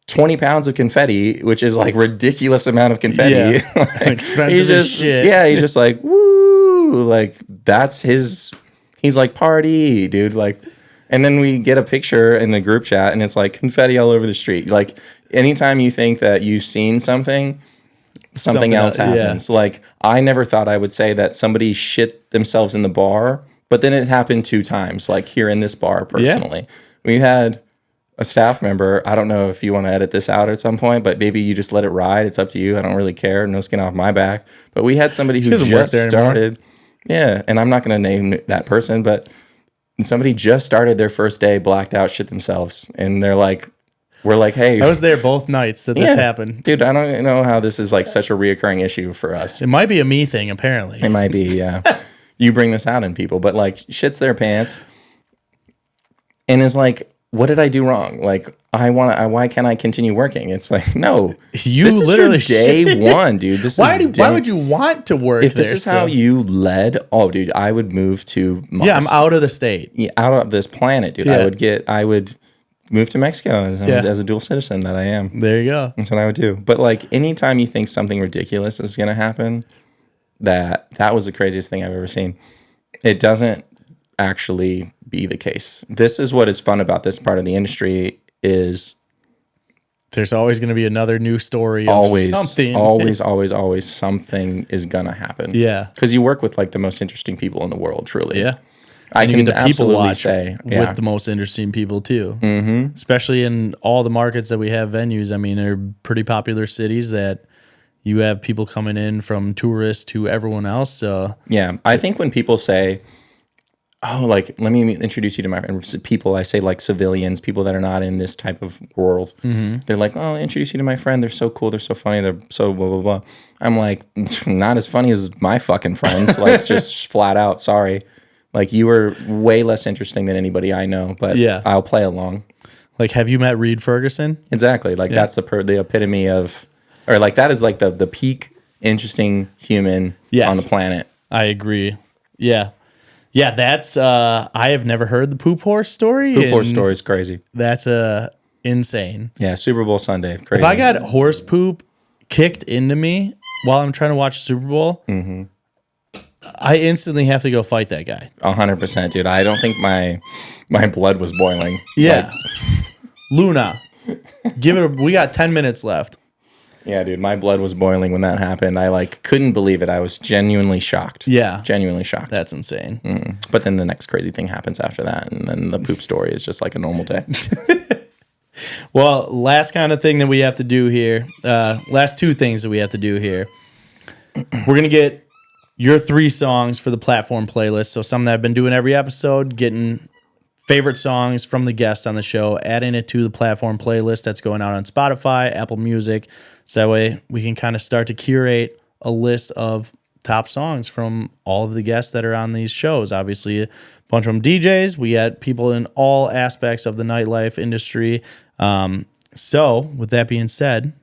20 pounds of confetti, which is like ridiculous amount of confetti.
Yeah.
Like,
expensive as shit.
Yeah, he's just like, woo. Like, that's his, he's like, party, dude. Like, and then we get a picture in the group chat and it's like confetti all over the street. Like, anytime you think that you've seen something else happens. Yeah. Like, I never thought I would say that somebody shit themselves in the bar, but then it happened 2 times, like here in this bar personally. Yeah. We had a staff member, I don't know if you want to edit this out at some point, but maybe you just let it ride. It's up to you. I don't really care. No skin off my back. But we had somebody who just started. Yeah, and I'm not going to name that person, but And somebody just started their first day, blacked out, shit themselves. And they're like, we're like, hey.
I was there both nights that this happened.
Dude, I don't know how this is like such a reoccurring issue for us.
It might be a me thing, apparently.
It might be, yeah. You bring this out in people, but like shits their pants. And is like, what did I do wrong? Like, why can't I continue working? It's like, no,
you
this
literally
is your day one, dude. This
why would you want to work
if this is
still?
how you led? Oh, dude, I would move to Mars.
Yeah, I'm out of the state.
Yeah, out of this planet, dude.
Yeah.
I would move to Mexico as a dual citizen that I am.
There you go.
That's what I would do. But like, anytime you think something ridiculous is gonna happen, that was the craziest thing I've ever seen. It doesn't actually be the case. This is what is fun about this part of the industry is
there's always going to be another new story of something.
Always something is gonna happen.
Yeah.
Because you work with like the most interesting people in the world, truly.
Yeah.
I
and
can
you get to
absolutely
people watch
say
with the most interesting people too. Mm-hmm. Especially in all the markets that we have venues. I mean, they're pretty popular cities that you have people coming in from tourists to everyone else. So
yeah, I think when people say, oh, like, let me introduce you to my people. I say like civilians, people that are not in this type of world. Mm-hmm. They're like, oh, I'll introduce you to my friend. They're so cool. They're so funny. They're so blah, blah, blah. I'm like, not as funny as my fucking friends. Like, just flat out, sorry. Like, you are way less interesting than anybody I know, but I'll play along.
Like, have you met Reed Ferguson?
Exactly. Like, that's the epitome of, or like, that is like the peak interesting human on the planet.
I agree. Yeah. Yeah, that's I have never heard the poop horse story.
Poop horse story is crazy.
That's insane.
Yeah, Super Bowl Sunday. Crazy.
If I got horse poop kicked into me while I'm trying to watch Super Bowl, I instantly have to go fight that guy.
100%, dude. I don't think my blood was boiling.
Yeah. Luna. We got 10 minutes left.
Yeah, dude, my blood was boiling when that happened. I like couldn't believe it. I was genuinely shocked.
Yeah.
Genuinely shocked.
That's insane.
But then the next crazy thing happens after that, and then the poop story is just like a normal day.
Well, last kind of thing that we have to do here, last two things that we have to do here. We're going to get your 3 songs for the platform playlist. So something that I've been doing every episode, getting favorite songs from the guest on the show, adding it to the platform playlist that's going out on Spotify, Apple Music. So that way we can kind of start to curate a list of top songs from all of the guests that are on these shows. Obviously, a bunch of them DJs. We got people in all aspects of the nightlife industry. So with that being said,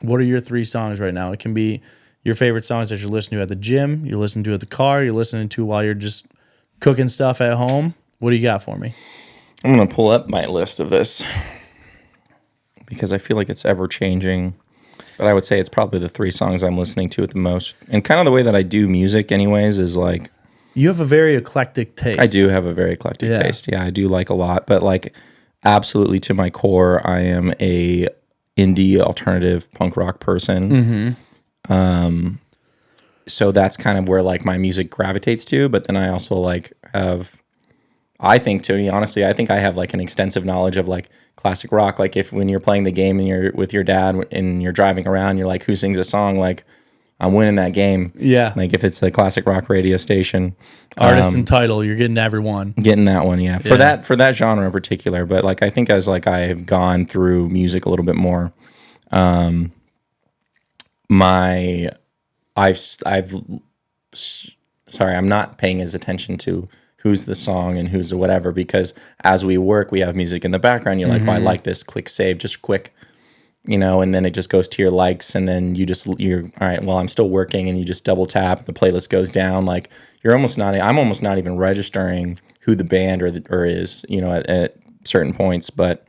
what are your 3 songs right now? It can be your favorite songs that you're listening to at the gym, you're listening to at the car, you're listening to while you're just cooking stuff at home. What do you got for me?
I'm going to pull up my list of this because I feel like it's ever changing. But I would say it's probably the 3 songs I'm listening to at the most. And kind of the way that I do music anyways is like...
You have a very eclectic taste.
I do have a very eclectic taste. Yeah, I do like a lot. But like absolutely to my core, I am a indie alternative punk rock person. So that's kind of where like my music gravitates to. But then I also like have... I think, to be honestly, I think I have like an extensive knowledge of like classic rock. Like if when you're playing the game and you're with your dad and you're driving around, you're like, who sings a song? Like I'm winning that game.
Yeah.
Like if it's the classic rock radio station.
Artist and title, you're getting everyone.
Getting that one, yeah. For that genre in particular. But like I think as like I have gone through music a little bit more, I'm not paying as attention to who's the song and who's the whatever, because as we work, we have music in the background. You're like, oh, I like this, click save, just quick, and then it just goes to your likes, and then you're, all right, well, I'm still working, and you just double tap, the playlist goes down. Like I'm almost not even registering who the band or is, at certain points. But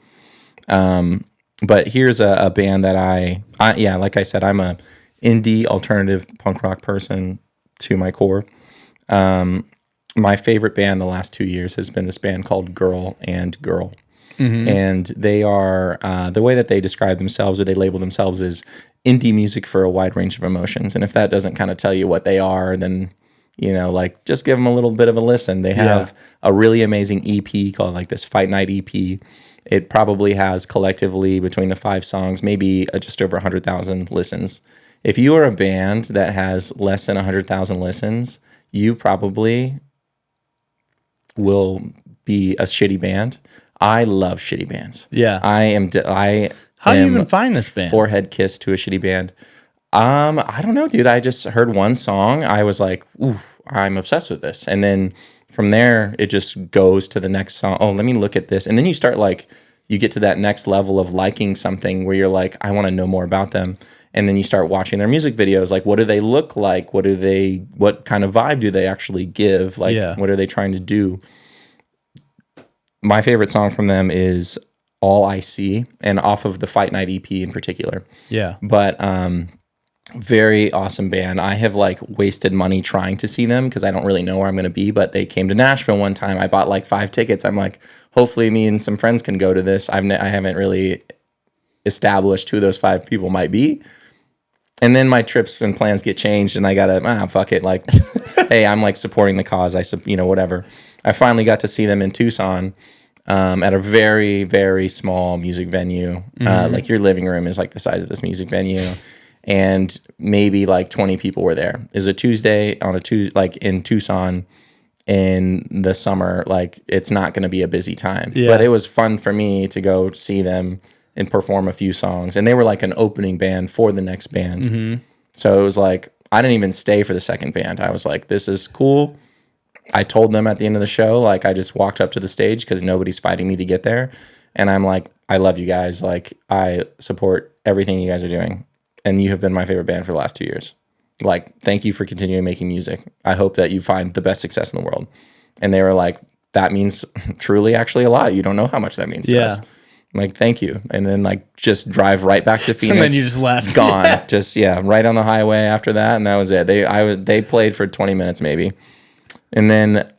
here's a band that I like I said, I'm a indie alternative punk rock person to my core. My favorite band the last 2 years has been this band called Girl and Girl. And they are, the way that they describe themselves or they label themselves is indie music for a wide range of emotions. And if that doesn't kind of tell you what they are, then, like just give them a little bit of a listen. They have a really amazing EP called like this Fight Night EP. It probably has collectively between the 5 songs, maybe just over 100,000 listens. If you are a band that has less than 100,000 listens, you probably will be a shitty band. I love shitty bands.
Yeah.
How
do you even find this band?
Forehead kiss to a shitty band. I don't know, dude. I just heard one song. I was like, ooh, I'm obsessed with this. And then from there, it just goes to the next song. Oh, let me look at this. And then you start like, you get to that next level of liking something where you're like, I want to know more about them. And then you start watching their music videos. Like, what do they look like? What kind of vibe do they actually give? Like, what are they trying to do? My favorite song from them is All I See, and off of the Fight Night EP in particular.
Yeah.
But very awesome band. I have like wasted money trying to see them because I don't really know where I'm going to be, but they came to Nashville one time. I bought like 5 tickets. I'm like, hopefully me and some friends can go to this. I haven't really established who those 5 people might be. And then my trips and plans get changed and I got to, fuck it. Like, hey, I'm like supporting the cause. Whatever. I finally got to see them in Tucson at a very, very small music venue. Like your living room is like the size of this music venue. And maybe like 20 people were there. It was a Tuesday like in Tucson in the summer. Like it's not going to be a busy time, but it was fun for me to go see them and perform a few songs. And they were like an opening band for the next band. So it was like, I didn't even stay for the second band. I was like, this is cool. I told them at the end of the show, like I just walked up to the stage because nobody's fighting me to get there. And I'm like, I love you guys. Like I support everything you guys are doing. And you have been my favorite band for the last 2 years. Like, thank you for continuing making music. I hope that you find the best success in the world. And they were like, that means truly actually a lot. You don't know how much that means to us. I'm like, thank you. And then like just drive right back to Phoenix.
And then you just left.
Gone. Just, right on the highway after that. And that was it. They played for 20 minutes maybe. And then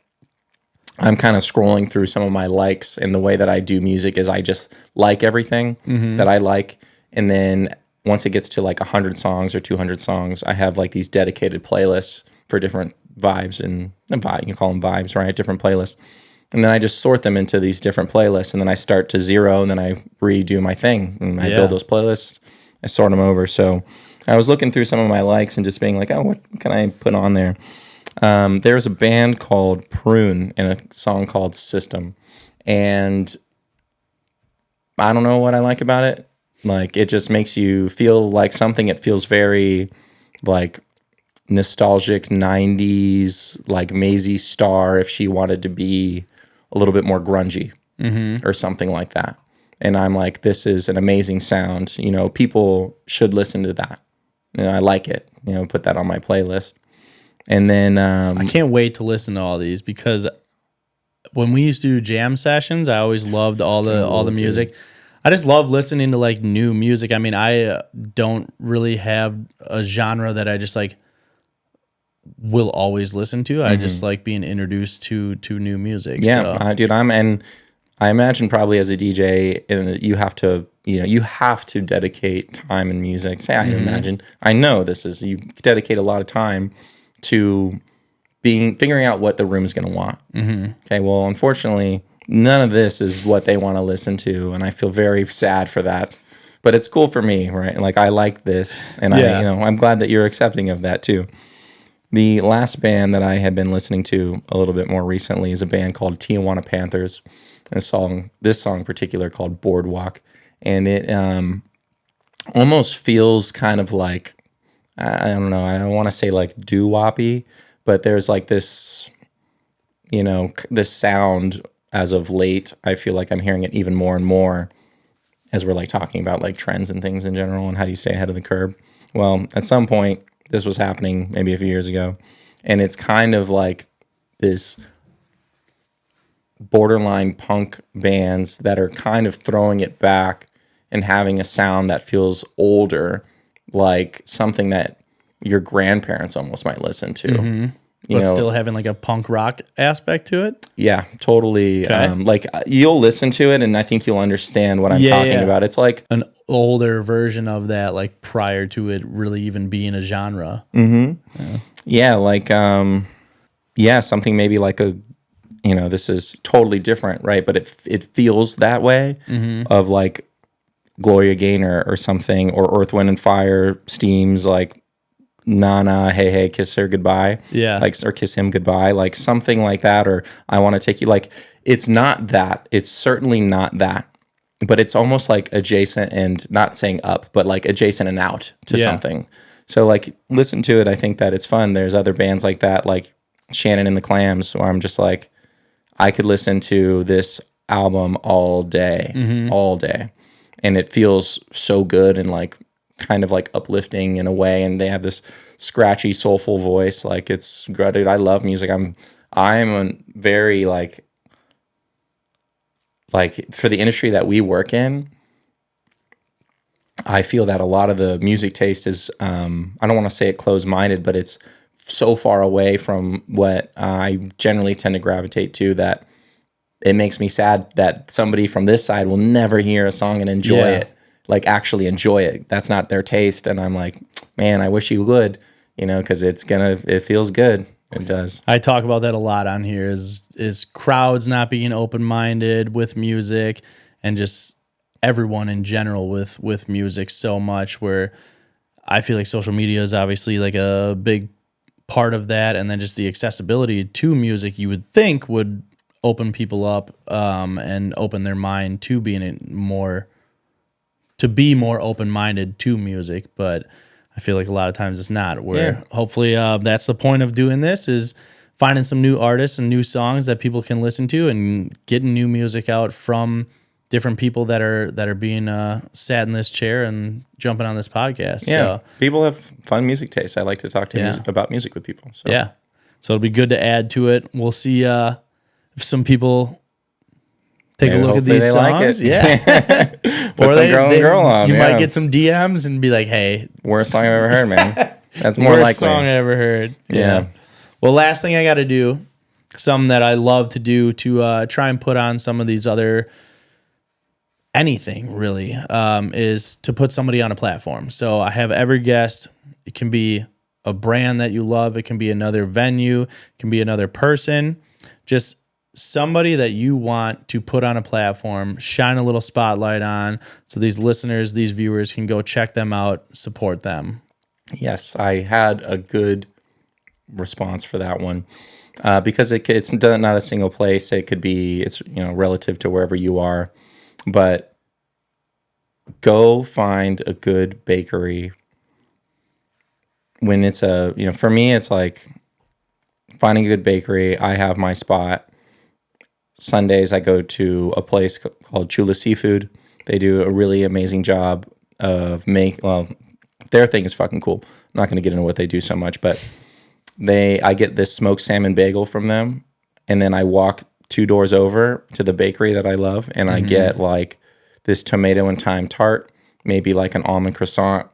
I'm kind of scrolling through some of my likes, and the way that I do music is I just like everything that I like. And then once it gets to like 100 songs or 200 songs, I have like these dedicated playlists for different vibes and you can call them vibes, right? Different playlists. And then I just sort them into these different playlists, and then I start to zero, and then I redo my thing, and I build those playlists. I sort them over. So I was looking through some of my likes and just being like, oh, what can I put on there? There's a band called Prune and a song called System. And I don't know what I like about it. Like, it just makes you feel like something. It feels very, like, nostalgic 90s, like Maisie Starr if she wanted to be a little bit more grungy or something like that. And I'm like, this is an amazing sound. People should listen to that. I like it. Put that on my playlist. And then
I can't wait to listen to all these because when we used to do jam sessions, I always loved all the music. I just love listening to like new music. I mean, I don't really have a genre that I just like will always listen to. I just like being introduced to new music.
Yeah, so. Dude, I imagine probably as a DJ, you have to dedicate time in music. Say, I imagine. I know you dedicate a lot of time to figuring out what the room is going to want. Okay, well, unfortunately, none of this is what they want to listen to, and I feel very sad for that. But it's cool for me, right? Like, I like this, and I'm glad that you're accepting of that too. The last band that I had been listening to a little bit more recently is a band called Tijuana Panthers. This song in particular called Boardwalk, and it almost feels kind of like, I don't know, I don't want to say like doo-woppy, but there's like this, this sound as of late. I feel like I'm hearing it even more and more as we're like talking about like trends and things in general and how do you stay ahead of the curve. Well, at some point, this was happening maybe a few years ago, and it's kind of like this borderline punk bands that are kind of throwing it back and having a sound that feels older, like something that your grandparents almost might listen to.
But still having like a punk rock aspect to it?
Yeah, totally.
Okay.
Like you'll listen to it and I think you'll understand what I'm talking about. It's like
an older version of that, like prior to it really even being a genre.
Yeah, like something maybe like a, this is totally different, right? But it feels that way of like Gloria Gaynor or something, or Earth, Wind and Fire, Steam's like Nana, hey, hey, kiss her goodbye.
Yeah.
Like, or kiss him goodbye. Like something like that. Or I want to take you. Like, it's not that. It's certainly not that. But it's almost like adjacent and not saying up, but like adjacent and out to something. So like listen to it. I think that it's fun. There's other bands like that, like Shannon and the Clams, where I'm just like, I could listen to this album all day. And it feels so good and like kind of like uplifting in a way. And they have this scratchy, soulful voice. Like it's good. I love music. I'm a very like for the industry that we work in, I feel that a lot of the music taste is, I don't want to say it closed-minded, but it's so far away from what I generally tend to gravitate to that it makes me sad that somebody from this side will never hear a song and enjoy it, like actually enjoy it. That's not their taste. And I'm like, man, I wish you would, because it feels good. It does.
I talk about that a lot on here is crowds not being open-minded with music and just everyone in general with music so much, where I feel like social media is obviously like a big part of that. And then just the accessibility to music you would think would open people up and open their mind to be more open-minded to music. But I feel like a lot of times it's not, where hopefully that's the point of doing this, is finding some new artists and new songs that people can listen to and getting new music out from different people that are being sat in this chair and jumping on this podcast.
Yeah,
so,
people have fun music tastes. I like to talk to about music with people. So.
Yeah, so it'll be good to add to it. We'll see if some people take a look at these songs. Like it.
Yeah. Put some girl on.
You might get some DMs and be like, hey.
Worst song I've ever heard, man. That's more
worst
likely.
Song I ever heard.
Yeah.
Well, last thing I got to do, something that I love to do to try and put on some of these other, anything really, is to put somebody on a platform. So I have every guest. It can be a brand that you love. It can be another venue. It can be another person. Just somebody that you want to put on a platform, shine a little spotlight on, so these listeners, these viewers can go check them out, support them.
Yes, I had a good response for that one because it's not a single place. It could be, it's relative to wherever you are, but go find a good bakery. When it's for me, it's like finding a good bakery. I have my spot. Sundays, I go to a place called Chula Seafood. They do a really amazing job of their thing is fucking cool. I'm not going to get into what they do so much, but I get this smoked salmon bagel from them, and then I walk 2 doors over to the bakery that I love, and I get like this tomato and thyme tart, maybe like an almond croissant,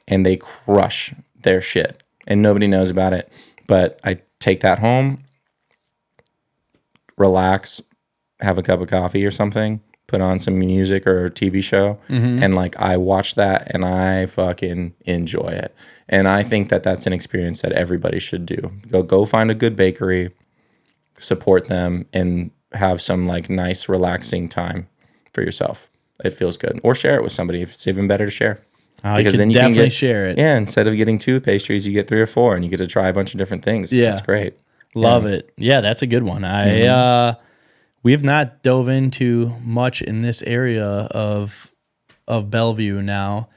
and they crush their shit, and nobody knows about it. But I take that home, relax, have a cup of coffee or something, put on some music or a TV show, and like I watch that and I fucking enjoy it. And I think that that's an experience that everybody should do. Go find a good bakery, support them, and have some like nice relaxing time for yourself. It feels good. Or share it with somebody. It's even better to share.
Because then you definitely can share it.
Yeah, instead of getting 2 pastries, you get 3 or 4, and you get to try a bunch of different things. Yeah, that's great.
Love it. Yeah, that's a good one. We have not dove into much in this area of Bellevue now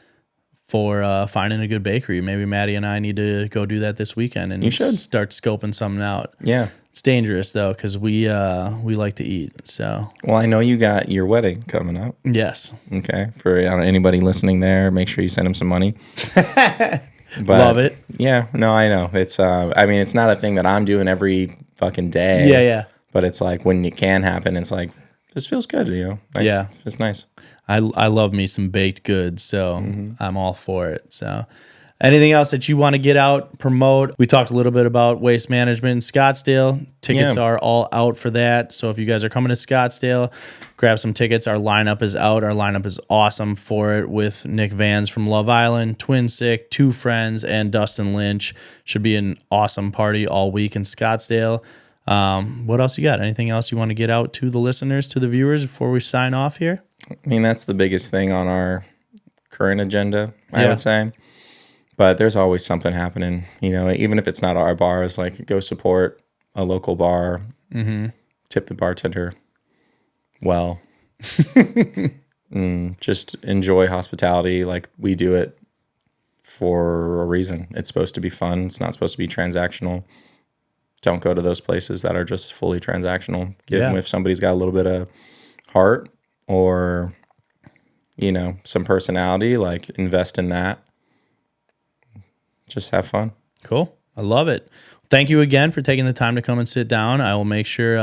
for finding a good bakery. Maybe Maddie and I need to go do that this weekend and start scoping something out.
Yeah.
It's dangerous though, because we like to eat. So
well, I know you got your wedding coming up.
Yes.
Okay. For anybody listening there, make sure you send them some money. But,
love it.
Yeah, no, I know. It's it's not a thing that I'm doing every fucking day.
Yeah.
But it's like when it can happen, it's like, this feels good, Nice.
Yeah.
It's nice.
I love me some baked goods, so I'm all for it. So anything else that you want to get out, promote? We talked a little bit about waste management in Scottsdale. Tickets are all out for that. So if you guys are coming to Scottsdale, grab some tickets. Our lineup is out. Our lineup is awesome for it with Nick Vans from Love Island, Twin Sick, Two Friends, and Dustin Lynch. Should be an awesome party all week in Scottsdale. What else you got? Anything else you want to get out to the listeners, to the viewers before we sign off here?
I mean, that's the biggest thing on our current agenda, I would say. But there's always something happening, you know, even if it's not our bars, like go support a local bar, tip the bartender well, just enjoy hospitality like we do it for a reason. It's supposed to be fun. It's not supposed to be transactional. Don't go to those places that are just fully transactional. If somebody's got a little bit of heart or, you know, some personality, like invest in that. Just have fun.
Cool. I love it. Thank you again for taking the time to come and sit down. I will make sure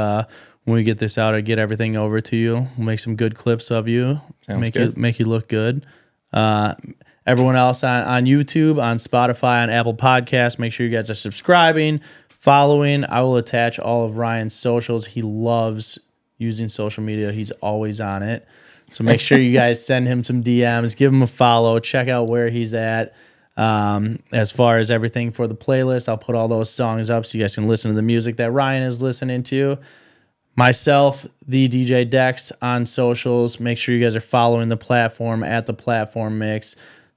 when we get this out, I get everything over to you. We'll make some good clips of you.
Sounds good.
Make you look good. Everyone else on YouTube, on Spotify, on Apple Podcasts, make sure you guys are subscribing, following. I will attach all of Ryan's socials. He loves using social media. He's always on it. So make sure you guys send him some DMs, give him a follow, check out where he's at. As far as everything for the playlist, I'll put all those songs up so you guys can listen to the music that Ryan is listening to. Myself, the DJ Dex on socials. Make sure you guys are following the platform at the Platform Mix.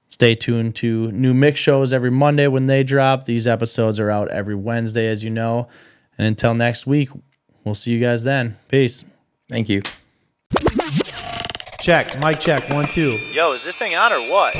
Stay tuned to new mix shows every Monday when they drop. These episodes are out every Wednesday, as you know. And until next week, we'll see you guys then. Peace.
Thank you.
Check. Mic check. 1, 2. Yo, is this thing on or what?